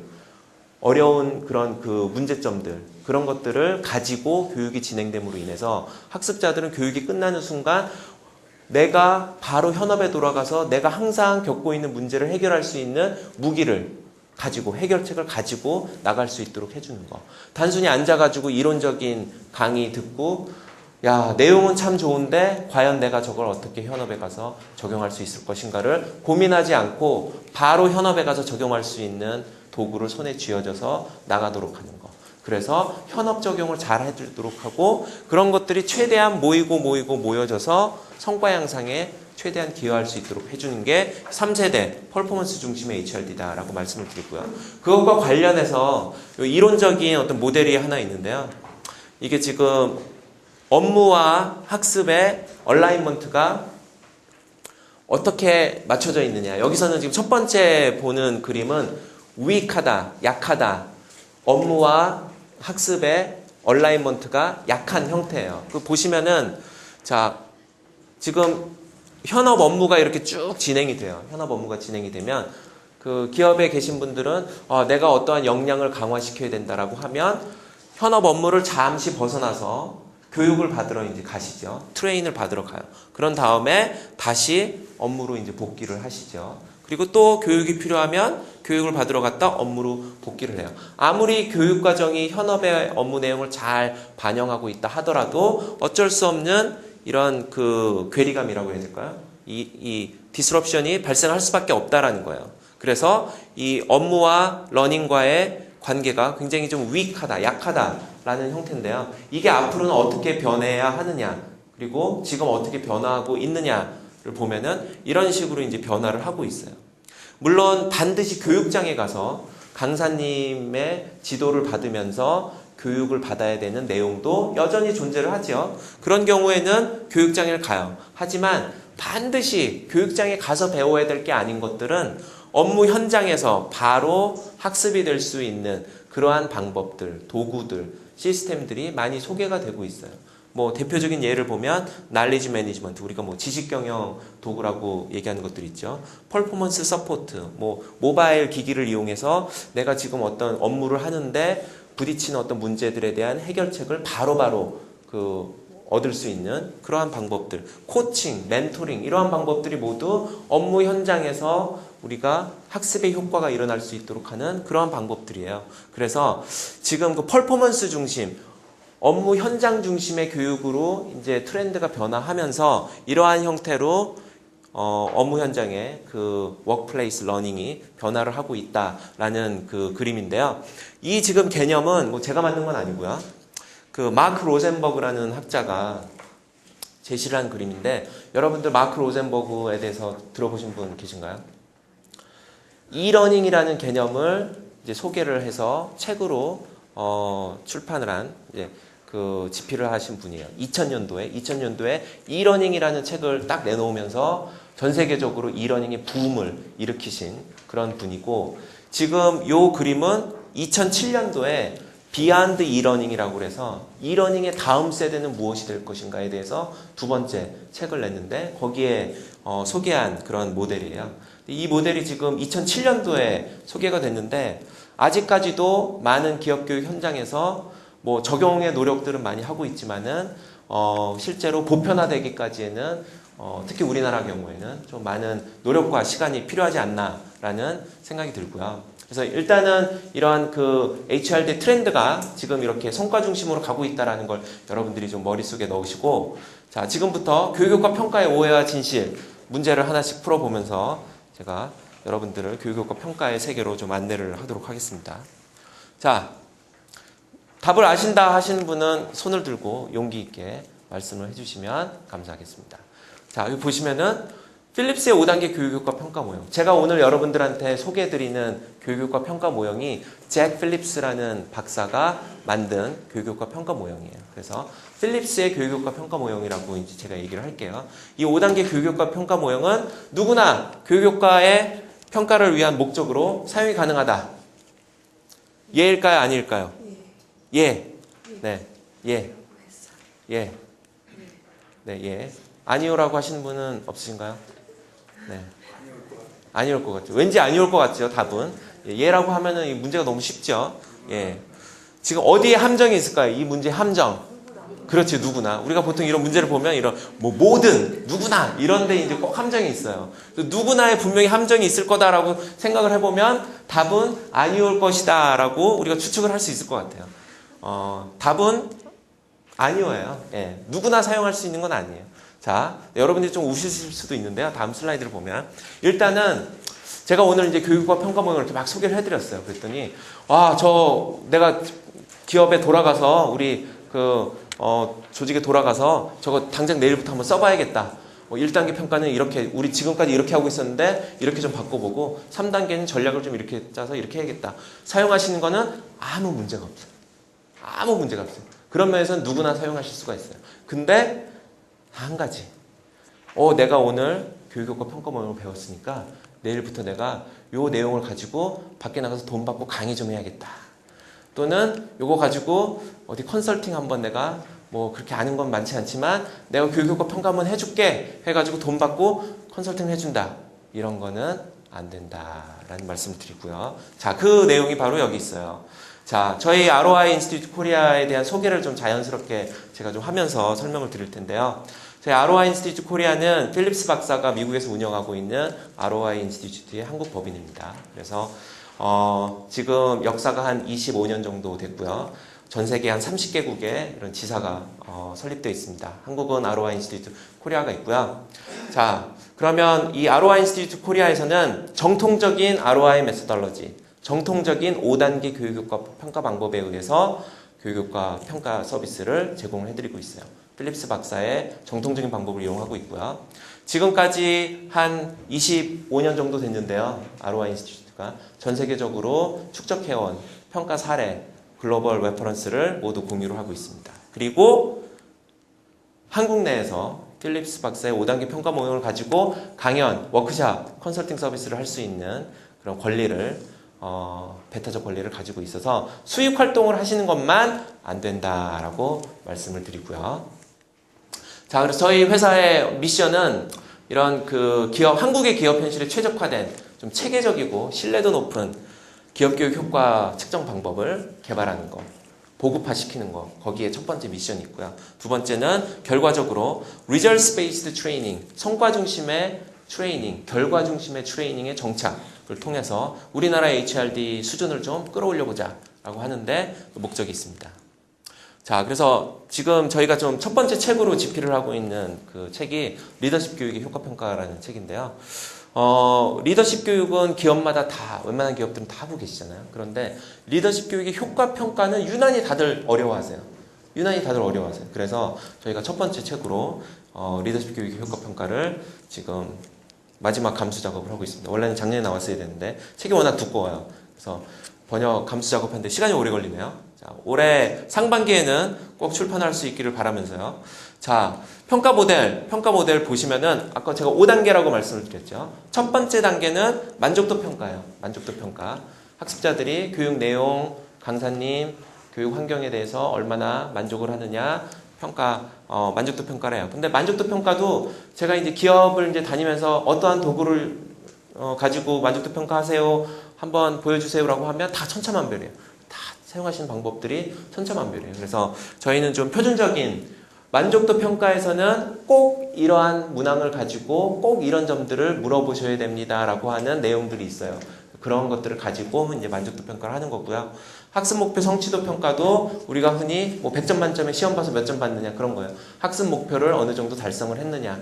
어려운 그런 그 문제점들, 그런 것들을 가지고 교육이 진행됨으로 인해서 학습자들은 교육이 끝나는 순간 내가 바로 현업에 돌아가서 내가 항상 겪고 있는 문제를 해결할 수 있는 무기를 가지고 해결책을 가지고 나갈 수 있도록 해주는 거. 단순히 앉아가지고 이론적인 강의 듣고 야 내용은 참 좋은데 과연 내가 저걸 어떻게 현업에 가서 적용할 수 있을 것인가를 고민하지 않고 바로 현업에 가서 적용할 수 있는 도구를 손에 쥐어져서 나가도록 하는 거. 그래서 현업 적용을 잘 해주도록 하고 그런 것들이 최대한 모여져서 성과 향상에 최대한 기여할 수 있도록 해주는 게 3세대 퍼포먼스 중심의 HRD다라고 말씀을 드리고요. 그것과 관련해서 이론적인 어떤 모델이 하나 있는데요. 이게 지금 업무와 학습의 얼라이먼트가 어떻게 맞춰져 있느냐. 여기서는 지금 첫 번째 보는 그림은 위익하다, 약하다. 업무와 학습의 얼라이먼트가 약한 형태예요. 그 보시면은 자 지금 현업 업무가 이렇게 쭉 진행이 돼요. 현업 업무가 진행이 되면 그 기업에 계신 분들은 내가 어떠한 역량을 강화시켜야 된다라고 하면 현업 업무를 잠시 벗어나서 교육을 받으러 이제 가시죠. 트레인을 받으러 가요. 그런 다음에 다시 업무로 이제 복귀를 하시죠. 그리고 또 교육이 필요하면 교육을 받으러 갔다 업무로 복귀를 해요. 아무리 교육과정이 현업의 업무 내용을 잘 반영하고 있다 하더라도 어쩔 수 없는 이런 그 괴리감이라고 해야 될까요? 이 디스럽션이 발생할 수밖에 없다라는 거예요. 그래서 이 업무와 러닝과의 관계가 굉장히 좀 위익하다, 약하다라는 형태인데요. 이게 앞으로는 어떻게 변해야 하느냐, 그리고 지금 어떻게 변화하고 있느냐 보면은 이런 식으로 이제 변화를 하고 있어요. 물론 반드시 교육장에 가서 강사님의 지도를 받으면서 교육을 받아야 되는 내용도 여전히 존재를 하죠. 그런 경우에는 교육장에 가요. 하지만 반드시 교육장에 가서 배워야 될 게 아닌 것들은 업무 현장에서 바로 학습이 될 수 있는 그러한 방법들, 도구들, 시스템들이 많이 소개가 되고 있어요. 뭐 대표적인 예를 보면 knowledge management, 우리가 뭐 지식 경영 도구라고 얘기하는 것들이 있죠. performance support, 뭐 모바일 기기를 이용해서 내가 지금 어떤 업무를 하는데 부딪히는 어떤 문제들에 대한 해결책을 바로바로 얻을 수 있는 그러한 방법들, 코칭, 멘토링 이러한 방법들이 모두 업무 현장에서 우리가 학습의 효과가 일어날 수 있도록 하는 그러한 방법들이에요. 그래서 지금 그 퍼포먼스 중심, 업무 현장 중심의 교육으로 이제 트렌드가 변화하면서 이러한 형태로 업무 현장의 그 워크플레이스 러닝이 변화를 하고 있다라는 그 그림인데요. 이 지금 개념은 뭐 제가 만든 건 아니고요. 그 마크 로젠버그라는 학자가 제시를 한 그림인데 여러분들 마크 로젠버그에 대해서 들어보신 분 계신가요? 이러닝이라는 개념을 이제 소개를 해서 책으로 출판을 한 이제 그 집필을 하신 분이에요. 2000년도에 이러닝이라는 책을 딱 내놓으면서 전 세계적으로 이러닝의 붐을 일으키신 그런 분이고 지금 요 그림은 2007년도에 비욘드 이러닝이라고 해서 이러닝의 다음 세대는 무엇이 될 것인가에 대해서 두 번째 책을 냈는데 거기에 소개한 그런 모델이에요. 이 모델이 지금 2007년도에 소개가 됐는데 아직까지도 많은 기업교육 현장에서 뭐 적용의 노력들은 많이 하고 있지만은 실제로 보편화되기까지에는 특히 우리나라 경우에는 좀 많은 노력과 시간이 필요하지 않나라는 생각이 들고요. 그래서 일단은 이러한 그 HRD 트렌드가 지금 이렇게 성과 중심으로 가고 있다라는 걸 여러분들이 좀 머릿속에 넣으시고 자, 지금부터 교육효과 평가의 오해와 진실 문제를 하나씩 풀어보면서 제가 여러분들을 교육효과 평가의 세계로 좀 안내를 하도록 하겠습니다. 자, 답을 아신다 하시는 분은 손을 들고 용기 있게 말씀을 해주시면 감사하겠습니다. 자, 여기 보시면은 필립스의 5단계 교육효과 평가 모형. 제가 오늘 여러분들한테 소개해드리는 교육효과 평가 모형이 잭 필립스라는 박사가 만든 교육효과 평가 모형이에요. 그래서 필립스의 교육효과 평가 모형이라고 이제 제가 얘기를 할게요. 이 5단계 교육효과 평가 모형은 누구나 교육효과의 평가를 위한 목적으로 사용이 가능하다. 예일까요? 아닐까요? 예. 네. 예. 예. 네, 예. 아니오라고 하시는 분은 없으신가요? 네. 아니올 것 같죠. 왠지 아니올 것 같죠, 답은. 예라고 하면은 이 문제가 너무 쉽죠. 예. 지금 어디에 함정이 있을까요? 이 문제의 함정. 그렇지, 누구나. 우리가 보통 이런 문제를 보면 이런 뭐 모든 누구나 이런 데 이제 꼭 함정이 있어요. 누구나에 분명히 함정이 있을 거다라고 생각을 해보면 답은 아니올 것이다라고 우리가 추측을 할 수 있을 것 같아요. 답은 아니오예요. 예. 누구나 사용할 수 있는 건 아니에요. 자, 여러분들이 좀 우시실 수도 있는데요. 다음 슬라이드를 보면 일단은 제가 오늘 이제 교육과 평가 모형을 이렇게 막 소개를 해드렸어요. 그랬더니 내가 기업에 돌아가서 우리 조직에 돌아가서 저거 당장 내일부터 한번 써봐야겠다. 1단계 평가는 이렇게 우리 지금까지 이렇게 하고 있었는데 이렇게 좀 바꿔보고 3단계는 전략을 좀 이렇게 짜서 이렇게 해야겠다. 사용하시는 거는 아무 문제가 없어요. 아무 문제가 없어요. 그런 면에서는 누구나 사용하실 수가 있어요. 근데 한 가지. 내가 오늘 교육효과 평가 모형을 배웠으니까 내일부터 내가 요 내용을 가지고 밖에 나가서 돈 받고 강의 좀 해야겠다. 또는 요거 가지고 어디 컨설팅 한번 내가 뭐 그렇게 아는 건 많지 않지만 내가 교육효과 평가 한번 해줄게 해가지고 돈 받고 컨설팅 해준다. 이런 거는 안 된다라는 말씀을 드리고요. 자, 그 내용이 바로 여기 있어요. 자, 저희 ROI 인스티튜트 코리아에 대한 소개를 좀 자연스럽게 제가 좀 하면서 설명을 드릴 텐데요. 저희 ROI 인스티튜트 코리아는 필립스 박사가 미국에서 운영하고 있는 ROI 인스티튜트의 한국 법인입니다. 그래서 지금 역사가 한 25년 정도 됐고요. 전 세계 한 30개국에 이런 지사가 설립되어 있습니다. 한국은 ROI 인스티튜트 코리아가 있고요. 자, 그러면 이 ROI 인스티튜트 코리아에서는 정통적인 ROI 메소덜러지, 정통적인 5단계 교육효과 평가 방법에 의해서 교육효과 평가 서비스를 제공을 해드리고 있어요. 필립스 박사의 정통적인 방법을 이용하고 있고요. 지금까지 한 25년 정도 됐는데요. ROI 인스티튜트가 전 세계적으로 축적해온 평가 사례, 글로벌 레퍼런스를 모두 공유를 하고 있습니다. 그리고 한국 내에서 필립스 박사의 5단계 평가 모형을 가지고 강연, 워크샵, 컨설팅 서비스를 할 수 있는 그런 권리를 배타적 권리를 가지고 있어서 수익 활동을 하시는 것만 안 된다라고 말씀을 드리고요. 자, 그래서 저희 회사의 미션은 이런 그 기업, 한국의 기업 현실에 최적화된 좀 체계적이고 신뢰도 높은 기업 교육 효과 측정 방법을 개발하는 거, 보급화시키는 거, 거기에 첫 번째 미션이 있고요. 두 번째는 결과적으로 Results Based Training, 성과 중심의 트레이닝, 결과 중심의 트레이닝의 정착을 통해서 우리나라의 HRD 수준을 좀 끌어올려보자 라고 하는데 목적이 있습니다. 자, 그래서 지금 저희가 좀 첫 번째 책으로 집필을 하고 있는 그 책이 리더십 교육의 효과평가라는 책인데요. 리더십 교육은 기업마다 다, 웬만한 기업들은 다 하고 계시잖아요. 그런데 리더십 교육의 효과평가는 유난히 다들 어려워하세요. 그래서 저희가 첫 번째 책으로 리더십 교육의 효과평가를 지금 마지막 감수 작업을 하고 있습니다. 원래는 작년에 나왔어야 되는데 책이 워낙 두꺼워요. 그래서 번역 감수 작업하는데 시간이 오래 걸리네요. 자, 올해 상반기에는 꼭 출판할 수 있기를 바라면서요. 자, 평가 모델 보시면은 아까 제가 5단계라고 말씀을 드렸죠. 첫 번째 단계는 만족도 평가예요. 만족도 평가. 학습자들이 교육 내용, 강사님, 교육 환경에 대해서 얼마나 만족을 하느냐 평가, 만족도 평가를 해요. 근데 만족도 평가도 제가 이제 기업을 이제 다니면서 어떠한 도구를 가지고 만족도 평가하세요. 한번 보여주세요라고 하면 다 천차만별이에요. 다 사용하시는 방법들이 천차만별이에요. 그래서 저희는 좀 표준적인 만족도 평가에서는 꼭 이러한 문항을 가지고 꼭 이런 점들을 물어보셔야 됩니다라고 하는 내용들이 있어요. 그런 것들을 가지고 이제 만족도 평가를 하는 거고요. 학습 목표 성취도 평가도 우리가 흔히 뭐 100점 만점에 시험 봐서 몇 점 받느냐 그런 거예요. 학습 목표를 어느 정도 달성을 했느냐.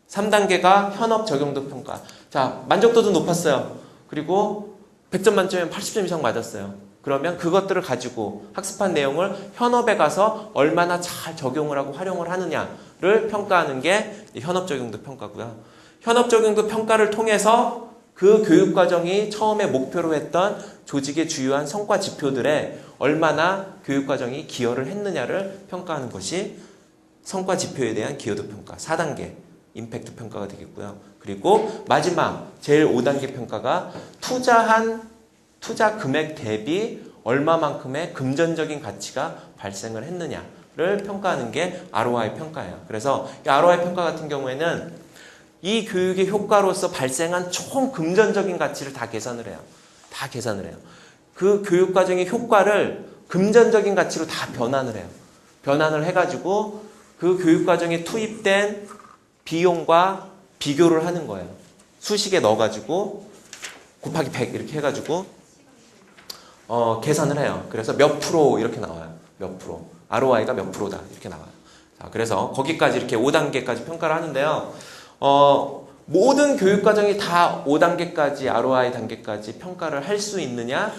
3단계가 현업 적용도 평가. 자, 만족도도 높았어요. 그리고 100점 만점에 80점 이상 맞았어요. 그러면 그것들을 가지고 학습한 내용을 현업에 가서 얼마나 잘 적용을 하고 활용을 하느냐를 평가하는 게 현업 적용도 평가고요. 현업 적용도 평가를 통해서 그 교육과정이 처음에 목표로 했던 조직의 주요한 성과 지표들에 얼마나 교육과정이 기여를 했느냐를 평가하는 것이 성과 지표에 대한 기여도 평가 4단계 임팩트 평가가 되겠고요. 그리고 마지막 제일 5단계 평가가 투자 금액 대비 얼마만큼의 금전적인 가치가 발생을 했느냐를 평가하는 게 ROI 평가예요. 그래서 이 ROI 평가 같은 경우에는 이 교육의 효과로서 발생한 총 금전적인 가치를 다 계산을 해요. 그 교육과정의 효과를 금전적인 가치로 다 변환을 해요. 변환을 해가지고 그 교육과정에 투입된 비용과 비교를 하는 거예요. 수식에 넣어가지고 곱하기 100 이렇게 해가지고 계산을 해요. 그래서 몇 프로 이렇게 나와요. 몇 프로. ROI가 몇 프로다 이렇게 나와요. 자, 그래서 거기까지 이렇게 5단계까지 평가를 하는데요. 모든 교육과정이 다 5단계까지 ROI 단계까지 평가를 할 수 있느냐?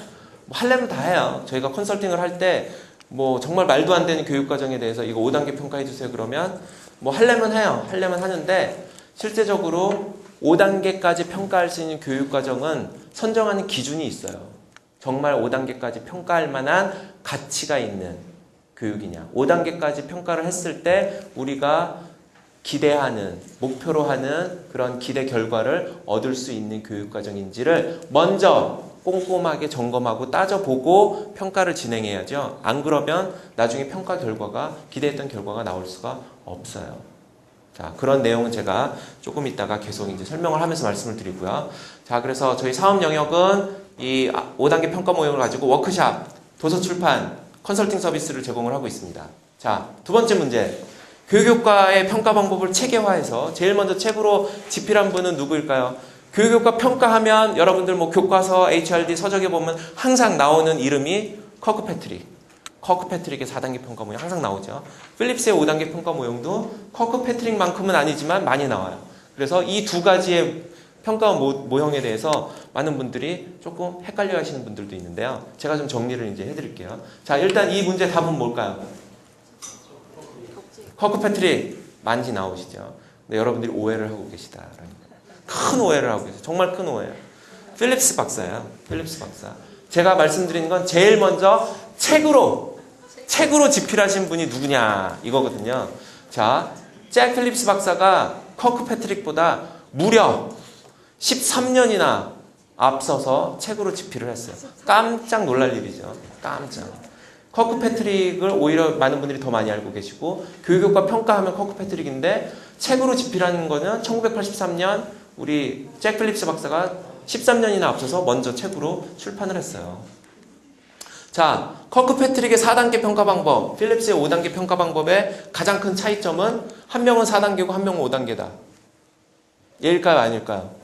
뭐 하려면 다 해요. 저희가 컨설팅을 할 때 뭐 정말 말도 안 되는 교육과정에 대해서 이거 5단계 평가해 주세요 그러면 뭐 하려면 해요. 하려면 하는데 실제적으로 5단계까지 평가할 수 있는 교육과정은 선정하는 기준이 있어요. 정말 5단계까지 평가할 만한 가치가 있는 교육이냐. 5단계까지 평가를 했을 때 우리가 기대하는, 목표로 하는 그런 기대 결과를 얻을 수 있는 교육과정인지를 먼저 꼼꼼하게 점검하고 따져보고 평가를 진행해야죠. 안 그러면 나중에 평가 결과가 기대했던 결과가 나올 수가 없어요. 자, 그런 내용은 제가 조금 이따가 계속 이제 설명을 하면서 말씀을 드리고요. 자, 그래서 저희 사업 영역은 이 5단계 평가 모형을 가지고 워크샵, 도서 출판, 컨설팅 서비스를 제공을 하고 있습니다. 자, 두 번째 문제. 교육효과의 평가 방법을 체계화해서 제일 먼저 책으로 집필한 분은 누구일까요? 교육효과 평가하면 여러분들 뭐 교과서, HRD 서적에 보면 항상 나오는 이름이 커크 패트릭. 커크 패트릭의 4단계 평가 모형 항상 나오죠. 필립스의 5단계 평가 모형도 커크 패트릭만큼은 아니지만 많이 나와요. 그래서 이 두 가지의 평가 모형에 대해서 많은 분들이 조금 헷갈려 하시는 분들도 있는데요. 제가 좀 정리를 이제 해드릴게요. 자, 일단 이 문제 답은 뭘까요? 커크 패트릭 많이 나오시죠. 근데 여러분들이 오해를 하고 계시다라는 큰 오해를 하고 계세요. 정말 큰 오해예요. 필립스 박사예요. 필립스 박사. 제가 말씀드리는 건 제일 먼저 책으로 집필하신 분이 누구냐 이거거든요. 자, 잭 필립스 박사가 커크 패트릭보다 무려 13년이나 앞서서 책으로 집필을 했어요. 깜짝 놀랄 일이죠. 깜짝. 커크패트릭을 오히려 많은 분들이 더 많이 알고 계시고 교육효과 평가하면 커크패트릭인데 책으로 집필하는 거는 1983년 우리 잭 필립스 박사가 13년이나 앞서서 먼저 책으로 출판을 했어요. 자, 커크패트릭의 4단계 평가 방법, 필립스의 5단계 평가 방법의 가장 큰 차이점은 한 명은 4단계고 한 명은 5단계다. 예일까요? 아닐까요?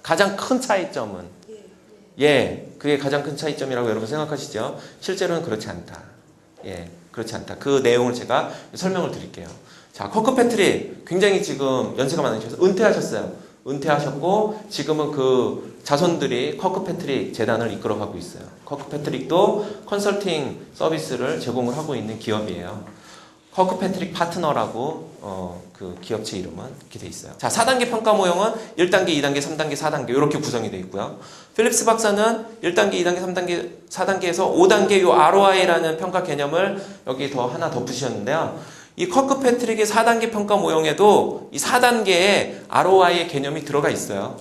가장 큰 차이점은 그게 가장 큰 차이점이라고 여러분 생각하시죠? 실제로는 그렇지 않다. 그렇지 않다. 그 내용을 제가 설명을 드릴게요. 자, 커크패트릭 굉장히 지금 연세가 많으셔서 은퇴하셨어요. 은퇴하셨고 지금은 그 자손들이 커크패트릭 재단을 이끌어가고 있어요. 커크패트릭도 컨설팅 서비스를 제공을 하고 있는 기업이에요. 커크패트릭 파트너라고 그 기업체 이름은 이렇게 돼 있어요. 자, 4단계 평가 모형은 1단계, 2단계, 3단계, 4단계 이렇게 구성이 되어 있고요. 필립스 박사는 1단계, 2단계, 3단계, 4단계에서 5단계 요 ROI라는 평가 개념을 여기 하나 덧붙이셨는데요. 이 커크패트릭의 4단계 평가 모형에도 이 4단계에 ROI의 개념이 들어가 있어요.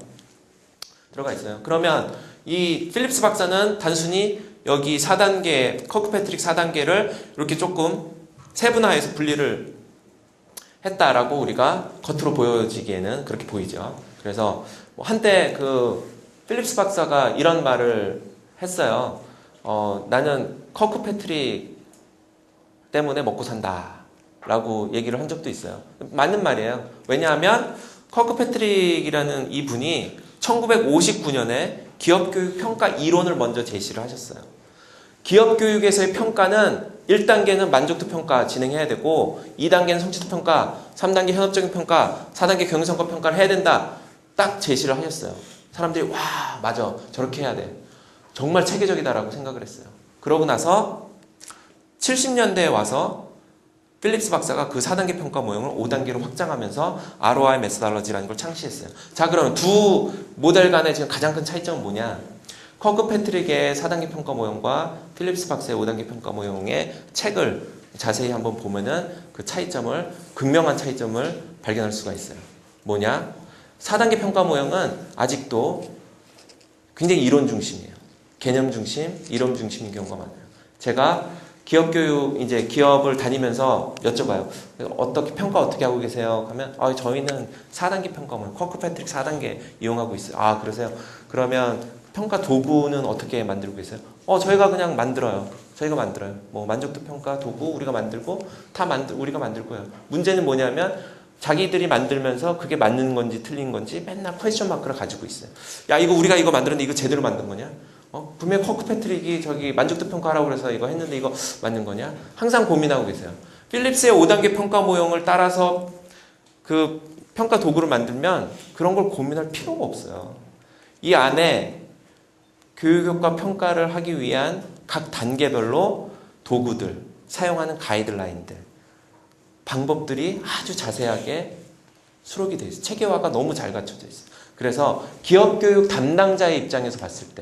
그러면 이 필립스 박사는 단순히 여기 4단계, 커크패트릭 4단계를 이렇게 조금 세분화해서 분리를 했다라고 우리가 겉으로 보여지기에는 그렇게 보이죠. 그래서 한때 그 필립스 박사가 이런 말을 했어요. 나는 커크패트릭 때문에 먹고 산다. 라고 얘기를 한 적도 있어요. 맞는 말이에요. 왜냐하면 커크패트릭이라는 이분이 1959년에 기업교육 평가 이론을 먼저 제시를 하셨어요. 기업교육에서의 평가는 1단계는 만족도 평가 진행해야 되고 2단계는 성취도 평가, 3단계 현업적인 평가, 4단계 경영성과 평가를 해야 된다. 딱 제시를 하셨어요. 사람들이 와 맞아 저렇게 해야 돼. 정말 체계적이다라고 생각을 했어요. 그러고 나서 70년대에 와서 필립스 박사가 그 4단계 평가 모형을 5단계로 확장하면서 ROI 메소달러지라는 걸 창시했어요. 자, 그러면 두 모델 간의 지금 가장 큰 차이점은 뭐냐? 커크패트릭의 4단계 평가 모형과 필립스 박사의 5단계 평가 모형의 책을 자세히 한번 보면은 그 차이점을, 극명한 차이점을 발견할 수가 있어요. 뭐냐? 4단계 평가 모형은 아직도 굉장히 이론 중심이에요. 개념 중심, 이론 중심인 경우가 많아요. 제가 기업교육, 이제 기업을 다니면서 여쭤봐요. 어떻게, 평가 어떻게 하고 계세요? 하면, 저희는 4단계 평가 모형, 커크패트릭 4단계 이용하고 있어요. 아, 그러세요? 그러면 평가 도구는 어떻게 만들고 계세요? 저희가 그냥 만들어요. 저희가 만들어요. 뭐, 만족도 평가 도구 우리가 만들고, 우리가 만들 거예요. 문제는 뭐냐면, 자기들이 만들면서 그게 맞는 건지 틀린 건지 맨날 퀘스천 마크를 가지고 있어요. 야, 우리가 이거 만들었는데 이거 제대로 만든 거냐? 분명히 커크패트릭이 저기 만족도 평가하라고 그래서 이거 했는데 이거 맞는 거냐? 항상 고민하고 계세요. 필립스의 5단계 평가 모형을 따라서 그 평가 도구를 만들면 그런 걸 고민할 필요가 없어요. 이 안에 교육효과 평가를 하기 위한 각 단계별로 도구들, 사용하는 가이드라인들, 방법들이 아주 자세하게 수록이 되어 있어요. 체계화가 너무 잘 갖춰져 있어요. 그래서 기업교육 담당자의 입장에서 봤을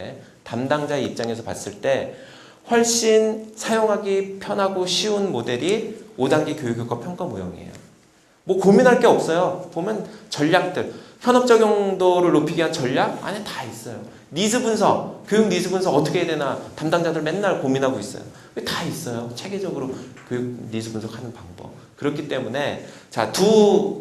때 훨씬 사용하기 편하고 쉬운 모델이 5단계 교육효과 평가 모형이에요. 뭐 고민할 게 없어요. 보면 전략들, 현업 적용도를 높이기 위한 전략 안에 다 있어요. 니즈 분석, 교육 니즈 분석 어떻게 해야 되나 담당자들 맨날 고민하고 있어요. 다 있어요. 체계적으로 교육 니즈 분석하는 방법. 그렇기 때문에 자,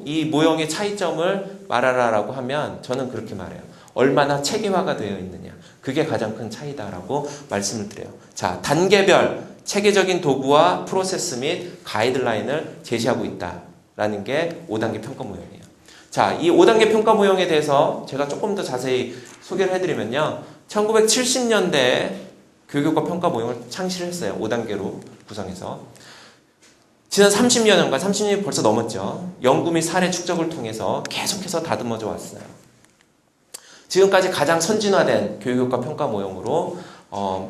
이 모형의 차이점을 말하라라고 하면 저는 그렇게 말해요. 얼마나 체계화가 되어 있느냐. 그게 가장 큰 차이다라고 말씀을 드려요. 자, 단계별 체계적인 도구와 프로세스 및 가이드라인을 제시하고 있다라는 게 5단계 평가 모형이에요. 자, 이 5단계 평가 모형에 대해서 제가 조금 더 자세히 소개를 해드리면요. 1970년대에 교육효과 평가 모형을 창시를 했어요. 5단계로 구성해서. 지난 30년간, 30년이 벌써 넘었죠. 연구 및 사례 축적을 통해서 계속해서 다듬어져 왔어요. 지금까지 가장 선진화된 교육효과 평가 모형으로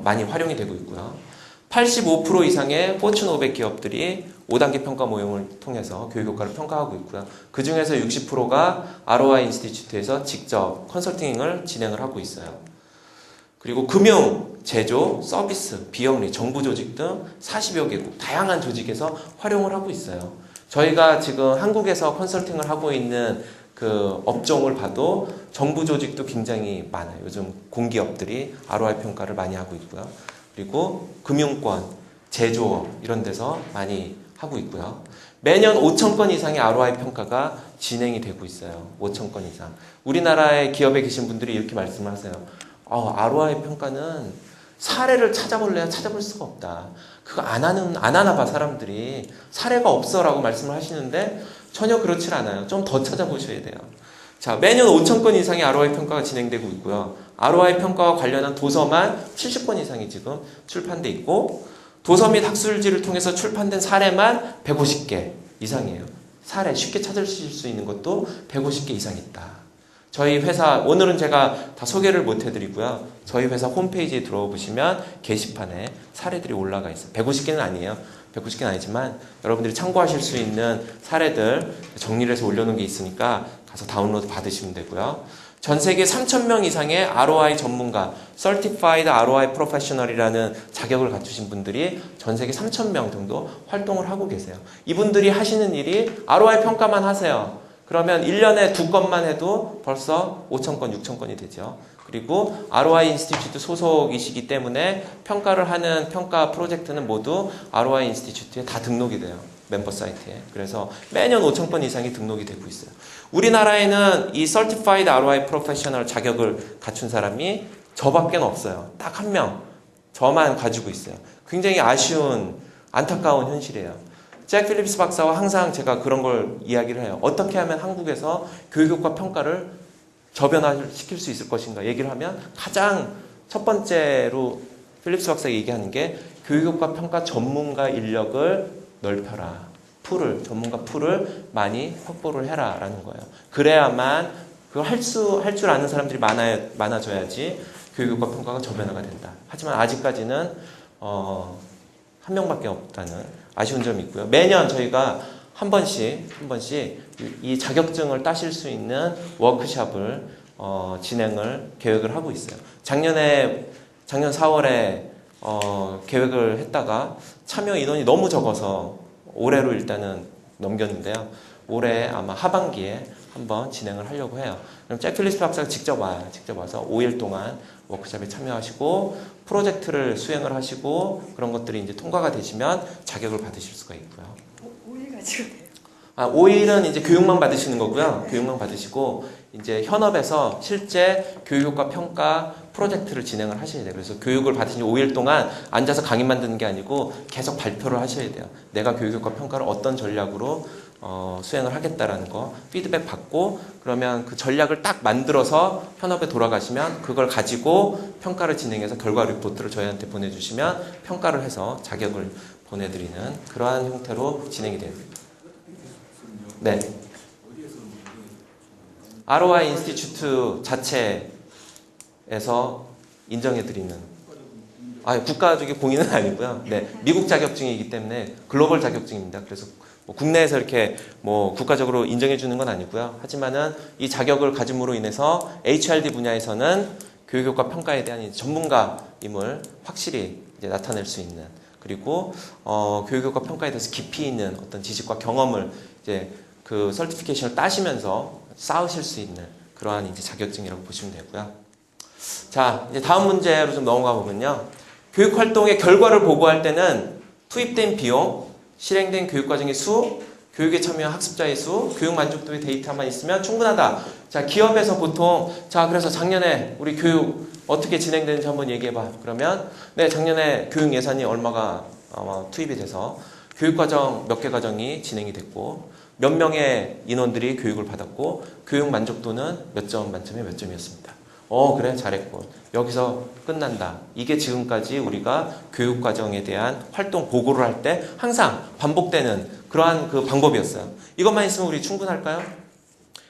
많이 활용이 되고 있고요. 85% 이상의 포춘 500 기업들이 5단계 평가 모형을 통해서 교육효과를 평가하고 있고요. 그 중에서 60%가 ROI 인스티튜트에서 직접 컨설팅을 진행을 하고 있어요. 그리고 금융, 제조, 서비스, 비영리, 정부 조직 등 40여 개국, 다양한 조직에서 활용을 하고 있어요. 저희가 지금 한국에서 컨설팅을 하고 있는 그 업종을 봐도 정부 조직도 굉장히 많아요. 요즘 공기업들이 ROI 평가를 많이 하고 있고요. 그리고 금융권, 제조업 이런 데서 많이 하고 있고요. 매년 5,000건 이상의 ROI 평가가 진행이 되고 있어요. 5,000건 이상. 우리나라의 기업에 계신 분들이 이렇게 말씀을 하세요. ROI 평가는 사례를 찾아볼래야 찾아볼 수가 없다. 그거 안 하나 봐, 사람들이. 사례가 없어라고 말씀을 하시는데 전혀 그렇지 않아요. 좀 더 찾아보셔야 돼요. 자, 매년 5,000건 이상의 ROI 평가가 진행되고 있고요. ROI 평가와 관련한 도서만 70권 이상이 지금 출판돼 있고, 도서 및 학술지를 통해서 출판된 사례만 150개 이상이에요. 사례 쉽게 찾으실 수 있는 것도 150개 이상 있다. 저희 회사, 오늘은 제가 다 소개를 못 해드리고요. 저희 회사 홈페이지에 들어와 보시면 게시판에 사례들이 올라가 있어요. 150개는 아니에요. 150개는 아니지만 여러분들이 참고하실 수 있는 사례들 정리를 해서 올려놓은 게 있으니까 가서 다운로드 받으시면 되고요. 전 세계 3,000명 이상의 ROI 전문가, Certified ROI Professional이라는 자격을 갖추신 분들이 전 세계 3,000명 정도 활동을 하고 계세요. 이분들이 하시는 일이 ROI 평가만 하세요. 그러면 1년에 2건만 해도 벌써 5,000건, 6,000건이 되죠. 그리고 ROI 인스티튜트 소속이시기 때문에 평가를 하는 평가 프로젝트는 모두 ROI 인스티튜트에 다 등록이 돼요. 멤버 사이트에. 그래서 매년 5,000건 이상이 등록이 되고 있어요. 우리나라에는 이 Certified ROI Professional 자격을 갖춘 사람이 저밖에 없어요. 딱 한 명. 저만 가지고 있어요. 굉장히 아쉬운, 안타까운 현실이에요. 잭 필립스 박사와 항상 제가 그런 걸 이야기를 해요. 어떻게 하면 한국에서 교육과 평가를 저변화시킬 수 있을 것인가 얘기를 하면 가장 첫 번째로 필립스 박사가 얘기하는 게 교육과 평가 전문가 인력을 넓혀라. 전문가 풀을 많이 확보를 해라라는 거예요. 그래야만 그걸 할 줄 아는 사람들이 많아져야지 교육과 평가가 저변화가 된다. 하지만 아직까지는 한 명밖에 없다는 아쉬운 점이 있고요. 매년 저희가 한 번씩 이 자격증을 따실 수 있는 워크숍을 진행을 계획을 하고 있어요. 작년 4월에 계획을 했다가 참여 인원이 너무 적어서 올해로 일단은 넘겼는데요. 올해 아마 하반기에 한번 진행을 하려고 해요. 그럼 잭 필립스 박사가 직접 와서 5일 동안 워크숍에 참여하시고 프로젝트를 수행을 하시고 그런 것들이 이제 통과가 되시면 자격을 받으실 수가 있고요. 5일 가지고 돼요. 5일은 이제 교육만 받으시는 거고요. 교육만 받으시고 이제 현업에서 실제 교육과 평가 프로젝트를 진행을 하셔야 돼요. 그래서 교육을 받으신 5일 동안 앉아서 강의만 듣는 게 아니고 계속 발표를 하셔야 돼요. 내가 교육과 평가를 어떤 전략으로 수행을 하겠다라는 거 피드백 받고 그러면 그 전략을 딱 만들어서 현업에 돌아가시면 그걸 가지고 평가를 진행해서 결과 리포트를 저희한테 보내주시면 평가를 해서 자격을 보내드리는 그러한 형태로 진행이 됩니다. 네. ROI 인스티튜트 자체에서 인정해드리는 국가적인 공인은 아니고요. 네, 미국 자격증이기 때문에 글로벌 자격증입니다. 그래서 국내에서 이렇게 국가적으로 인정해주는 건 아니고요. 하지만은 이 자격을 가짐으로 인해서 HRD 분야에서는 교육과 평가에 대한 전문가임을 확실히 이제 나타낼 수 있는 그리고 교육과 평가에 대해서 깊이 있는 어떤 지식과 경험을 이제 그 설티피케이션을 따시면서 쌓으실 수 있는 그러한 이제 자격증이라고 보시면 되고요. 자, 이제 다음 문제로 좀 넘어가 보면요. 교육 활동의 결과를 보고할 때는 투입된 비용, 실행된 교육 과정의 수, 교육에 참여한 학습자의 수, 교육 만족도의 데이터만 있으면 충분하다. 자, 기업에서 보통 그래서 작년에 우리 교육 어떻게 진행되는지 한번 얘기해 봐. 그러면 네, 작년에 교육 예산이 얼마가 투입이 돼서 교육 과정 몇 개 과정이 진행이 됐고 몇 명의 인원들이 교육을 받았고 교육 만족도는 몇 점 만점에 몇 점이었습니다. 그래 잘했고 여기서 끝난다. 이게 지금까지 우리가 교육 과정에 대한 활동 보고를 할 때 항상 반복되는 그러한 그 방법이었어요. 이것만 있으면 우리 충분할까요?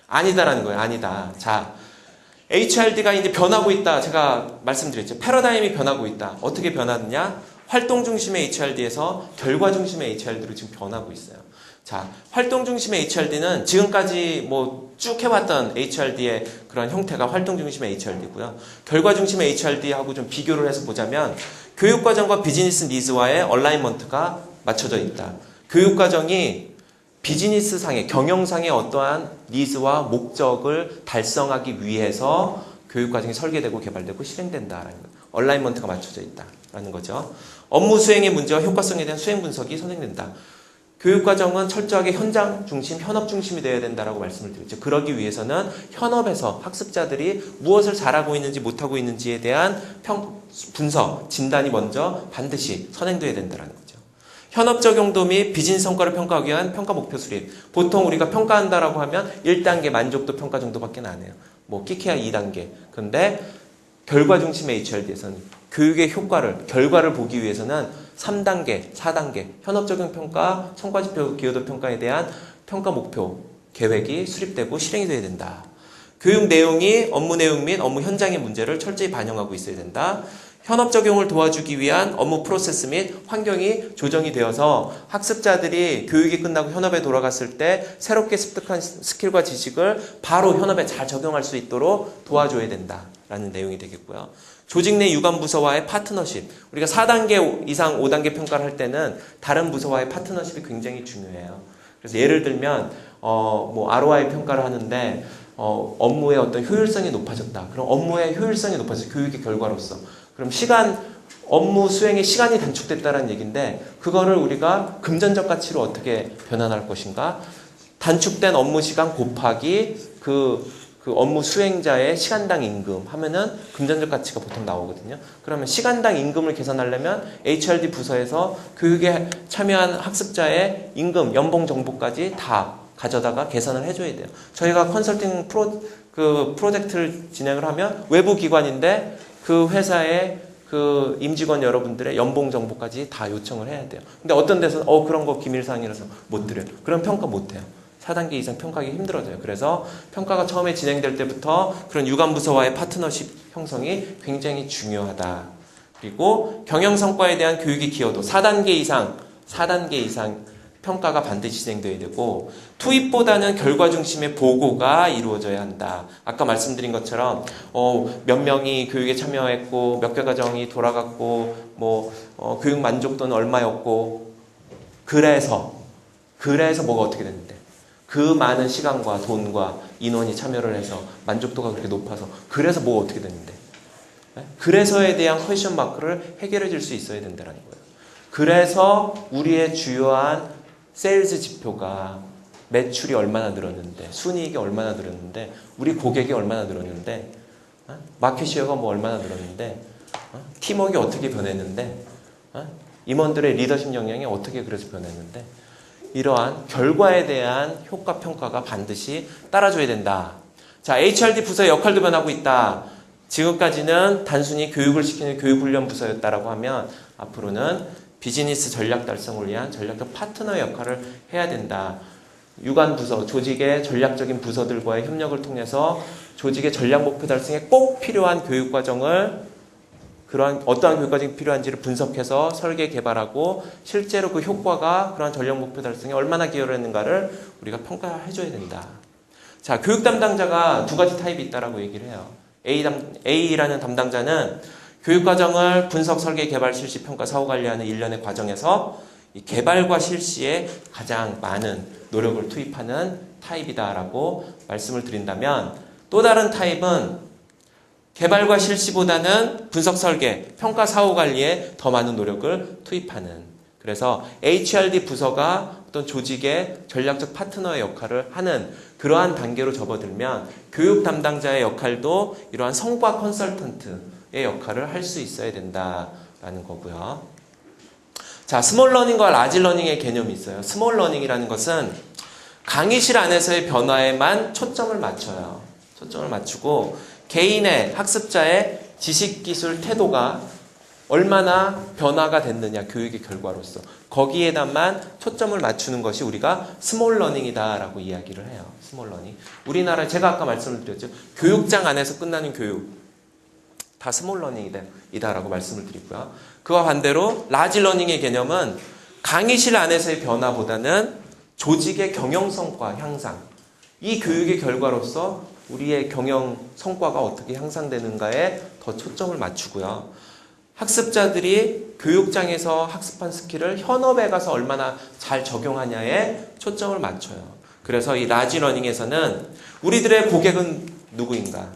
아니다라는 거예요. 아니다. 자, HRD가 이제 변하고 있다. 제가 말씀드렸죠. 패러다임이 변하고 있다. 어떻게 변하느냐? 활동 중심의 HRD에서 결과 중심의 HRD로 지금 변하고 있어요. 자, 활동 중심의 HRD는 지금까지 쭉 해왔던 HRD의 그런 형태가 활동 중심의 HRD고요. 결과 중심의 HRD하고 좀 비교를 해서 보자면 교육과정과 비즈니스 니즈와의 얼라이먼트가 맞춰져 있다. 교육과정이 비즈니스상의, 경영상의 어떠한 니즈와 목적을 달성하기 위해서 교육과정이 설계되고 개발되고 실행된다라는 거예요. 얼라이먼트가 맞춰져 있다. 된다라는 거죠. 업무 수행의 문제와 효과성에 대한 수행 분석이 선행된다. 교육과정은 철저하게 현장 중심, 현업 중심이 되어야 된다라고 말씀을 드렸죠. 그러기 위해서는 현업에서 학습자들이 무엇을 잘하고 있는지 못하고 있는지에 대한 분석, 진단이 먼저 반드시 선행돼야 된다는 거죠. 현업 적용도 및 비즈니스 성과를 평가하기 위한 평가 목표 수립. 보통 우리가 평가한다라고 하면 1단계 만족도 평가 정도밖에 안 해요. 뭐 끼케야 2단계. 근데 결과 중심의 HRD에서는 교육의 효과를, 결과를 보기 위해서는 3단계, 4단계 현업 적용 평가, 성과지표 기여도 평가에 대한 평가 목표 계획이 수립되고 실행이 돼야 된다. 교육 내용이 업무 내용 및 업무 현장의 문제를 철저히 반영하고 있어야 된다. 현업 적용을 도와주기 위한 업무 프로세스 및 환경이 조정이 되어서 학습자들이 교육이 끝나고 현업에 돌아갔을 때 새롭게 습득한 스킬과 지식을 바로 현업에 잘 적용할 수 있도록 도와줘야 된다라는 내용이 되겠고요. 조직 내 유관 부서와의 파트너십. 우리가 4단계 이상 5단계 평가를 할 때는 다른 부서와의 파트너십이 굉장히 중요해요. 그래서 예를 들면 뭐 ROI 평가를 하는데 업무의 어떤 효율성이 높아졌다. 그럼 업무의 효율성이 높아졌어. 교육의 결과로서. 그럼 업무 수행의 시간이 단축됐다는 얘기인데 그거를 우리가 금전적 가치로 어떻게 변환할 것인가? 단축된 업무 시간 곱하기 그 업무 수행자의 시간당 임금 하면은 금전적 가치가 보통 나오거든요. 그러면 시간당 임금을 계산하려면 HRD 부서에서 교육에 참여한 학습자의 임금, 연봉 정보까지 다 가져다가 계산을 해줘야 돼요. 저희가 컨설팅 프로젝트를 진행을 하면 외부 기관인데 그 회사의 그 임직원 여러분들의 연봉 정보까지 다 요청을 해야 돼요. 근데 어떤 데서는 그런 거 기밀사항이라서 못 드려요. 그럼 평가 못 해요. 4단계 이상 평가하기 힘들어져요. 그래서 평가가 처음에 진행될 때부터 그런 유관부서와의 파트너십 형성이 굉장히 중요하다. 그리고 경영성과에 대한 교육의 기여도 4단계 이상 평가가 반드시 진행돼야 되고 투입보다는 결과 중심의 보고가 이루어져야 한다. 아까 말씀드린 것처럼 몇 명이 교육에 참여했고 몇 개 과정이 돌아갔고 교육 만족도는 얼마였고 그래서 뭐가 어떻게 됐는데 그 많은 시간과 돈과 인원이 참여를 해서 만족도가 그렇게 높아서 그래서 뭐가 어떻게 됐는데 그래서에 대한 퀘스천 마크를 해결해 줄 수 있어야 된다는 거예요. 그래서 우리의 주요한 세일즈 지표가 매출이 얼마나 늘었는데 순이익이 얼마나 늘었는데 우리 고객이 얼마나 늘었는데 마켓시어가 뭐 얼마나 늘었는데 팀워크가 어떻게 변했는데 임원들의 리더십 역량이 어떻게 그래서 변했는데 이러한 결과에 대한 효과 평가가 반드시 따라줘야 된다. 자, HRD 부서의 역할도 변하고 있다. 지금까지는 단순히 교육을 시키는 교육훈련 부서였다라고 하면 앞으로는 비즈니스 전략 달성을 위한 전략적 파트너 역할을 해야 된다. 유관 부서, 조직의 전략적인 부서들과의 협력을 통해서 조직의 전략 목표 달성에 꼭 필요한 교육 과정을 그러한 어떠한 교육 과정이 필요한지를 분석해서 설계 개발하고 실제로 그 효과가 그러한 전략 목표 달성에 얼마나 기여를 했는가를 우리가 평가해줘야 된다. 자, 교육 담당자가 두 가지 타입이 있다라고 얘기를 해요. A라는 담당자는 교육과정을 분석, 설계, 개발, 실시, 평가, 사후 관리하는 일련의 과정에서 이 개발과 실시에 가장 많은 노력을 투입하는 타입이다라고 말씀을 드린다면 또 다른 타입은 개발과 실시보다는 분석, 설계, 평가, 사후 관리에 더 많은 노력을 투입하는 그래서 HRD 부서가 어떤 조직의 전략적 파트너의 역할을 하는 그러한 단계로 접어들면 교육 담당자의 역할도 이러한 성과 컨설턴트의 역할을 할 수 있어야 된다라는 거고요. 자, 스몰 러닝과 라지 러닝의 개념이 있어요. 스몰 러닝이라는 것은 강의실 안에서의 변화에만 초점을 맞춰요. 초점을 맞추고 개인의 학습자의 지식, 기술, 태도가 얼마나 변화가 됐느냐 교육의 결과로서 거기에다만 초점을 맞추는 것이 우리가 스몰 러닝이다라고 이야기를 해요. 스몰 러닝. 우리나라 제가 아까 말씀을 드렸죠. 교육장 안에서 끝나는 교육 다 스몰 러닝이다라고 말씀을 드리고요. 그와 반대로 라지 러닝의 개념은 강의실 안에서의 변화보다는 조직의 경영 성과 향상 이 교육의 결과로서 우리의 경영 성과가 어떻게 향상되는가에 더 초점을 맞추고요. 학습자들이 교육장에서 학습한 스킬을 현업에 가서 얼마나 잘 적용하냐에 초점을 맞춰요. 그래서 이 라지 러닝에서는 우리들의 고객은 누구인가?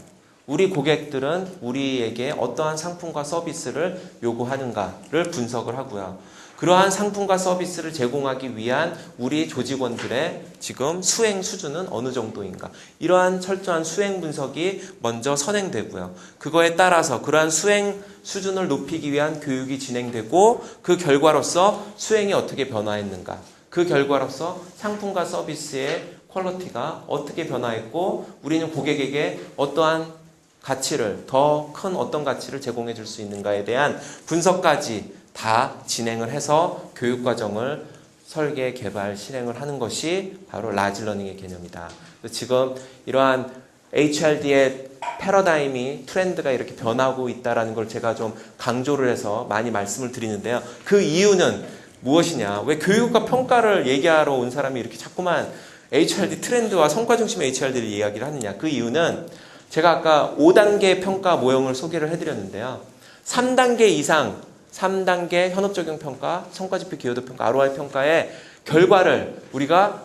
우리 고객들은 우리에게 어떠한 상품과 서비스를 요구하는가를 분석을 하고요. 그러한 상품과 서비스를 제공하기 위한 우리 조직원들의 지금 수행 수준은 어느 정도인가. 이러한 철저한 수행 분석이 먼저 선행되고요. 그거에 따라서 그러한 수행 수준을 높이기 위한 교육이 진행되고 그 결과로서 수행이 어떻게 변화했는가. 그 결과로서 상품과 서비스의 퀄리티가 어떻게 변화했고 우리는 고객에게 어떠한 가치를 더 큰 어떤 가치를 제공해 줄 수 있는가에 대한 분석까지 다 진행을 해서 교육과정을 설계, 개발, 실행을 하는 것이 바로 라지러닝의 개념이다. 지금 이러한 HRD의 패러다임이 트렌드가 이렇게 변하고 있다는 걸 제가 좀 강조를 해서 많이 말씀을 드리는데요. 그 이유는 무엇이냐? 왜 교육과 평가를 얘기하러 온 사람이 이렇게 자꾸만 HRD 트렌드와 성과 중심의 HRD를 이야기를 하느냐? 그 이유는 제가 아까 5단계 평가 모형을 소개를 해드렸는데요. 3단계 이상 3단계 현업적용 평가, 성과지표 기여도 평가, ROI 평가의 결과를 우리가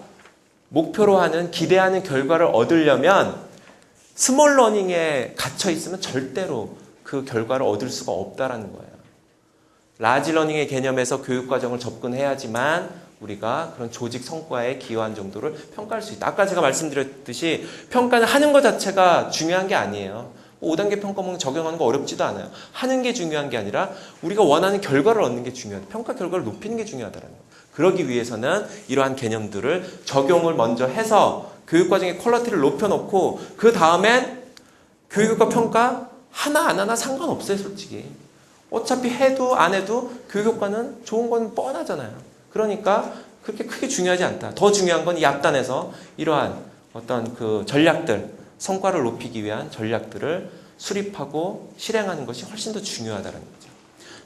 목표로 하는 기대하는 결과를 얻으려면 스몰 러닝에 갇혀 있으면 절대로 그 결과를 얻을 수가 없다라는 거예요. 라지 러닝의 개념에서 교육과정을 접근해야지만 우리가 그런 조직 성과에 기여한 정도를 평가할 수 있다. 아까 제가 말씀드렸듯이 평가는 하는 것 자체가 중요한 게 아니에요. 5단계 평가문 적용하는 거 어렵지도 않아요. 하는 게 중요한 게 아니라 우리가 원하는 결과를 얻는 게 중요하다. 평가 결과를 높이는 게 중요하다는 거예요. 그러기 위해서는 이러한 개념들을 적용을 먼저 해서 교육과정의 퀄리티를 높여놓고 그 다음엔 교육과 평가 하나 안 하나 상관없어요, 솔직히. 어차피 해도 안 해도 교육과는 좋은 건 뻔하잖아요. 그러니까 그렇게 크게 중요하지 않다. 더 중요한 건 이 앞단에서 이러한 어떤 그 전략들, 성과를 높이기 위한 전략들을 수립하고 실행하는 것이 훨씬 더 중요하다는 거죠.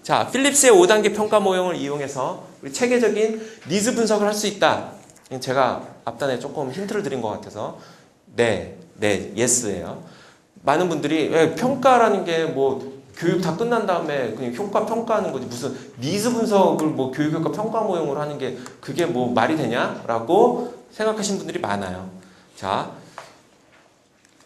자, 필립스의 5단계 평가 모형을 이용해서 우리 체계적인 니즈 분석을 할 수 있다. 제가 앞단에 조금 힌트를 드린 것 같아서 네, 예스예요. 많은 분들이 평가라는 게 뭐 교육 다 끝난 다음에 그냥 효과 평가하는 거지 무슨 니즈 분석을 뭐 교육과 평가 모형으로 하는 게 그게 뭐 말이 되냐라고 생각하시는 분들이 많아요. 자,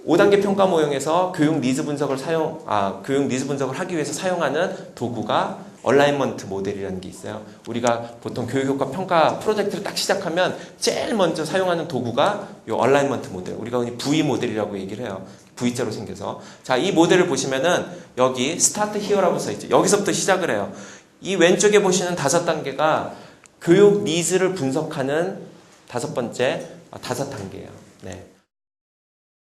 5단계 평가 모형에서 교육 니즈 분석을 하기 위해서 사용하는 도구가 얼라이먼트 모델이라는 게 있어요. 우리가 보통 교육 효과 평가 프로젝트를 딱 시작하면 제일 먼저 사용하는 도구가 이 얼라이먼트 모델. 우리가 흔히 V 모델이라고 얘기를 해요. V자로 생겨서. 자, 이 모델을 보시면은 여기 스타트 히어라고 써 있죠. 여기서부터 시작을 해요. 이 왼쪽에 보시는 5단계가 교육 니즈를 분석하는 5단계예요. 네.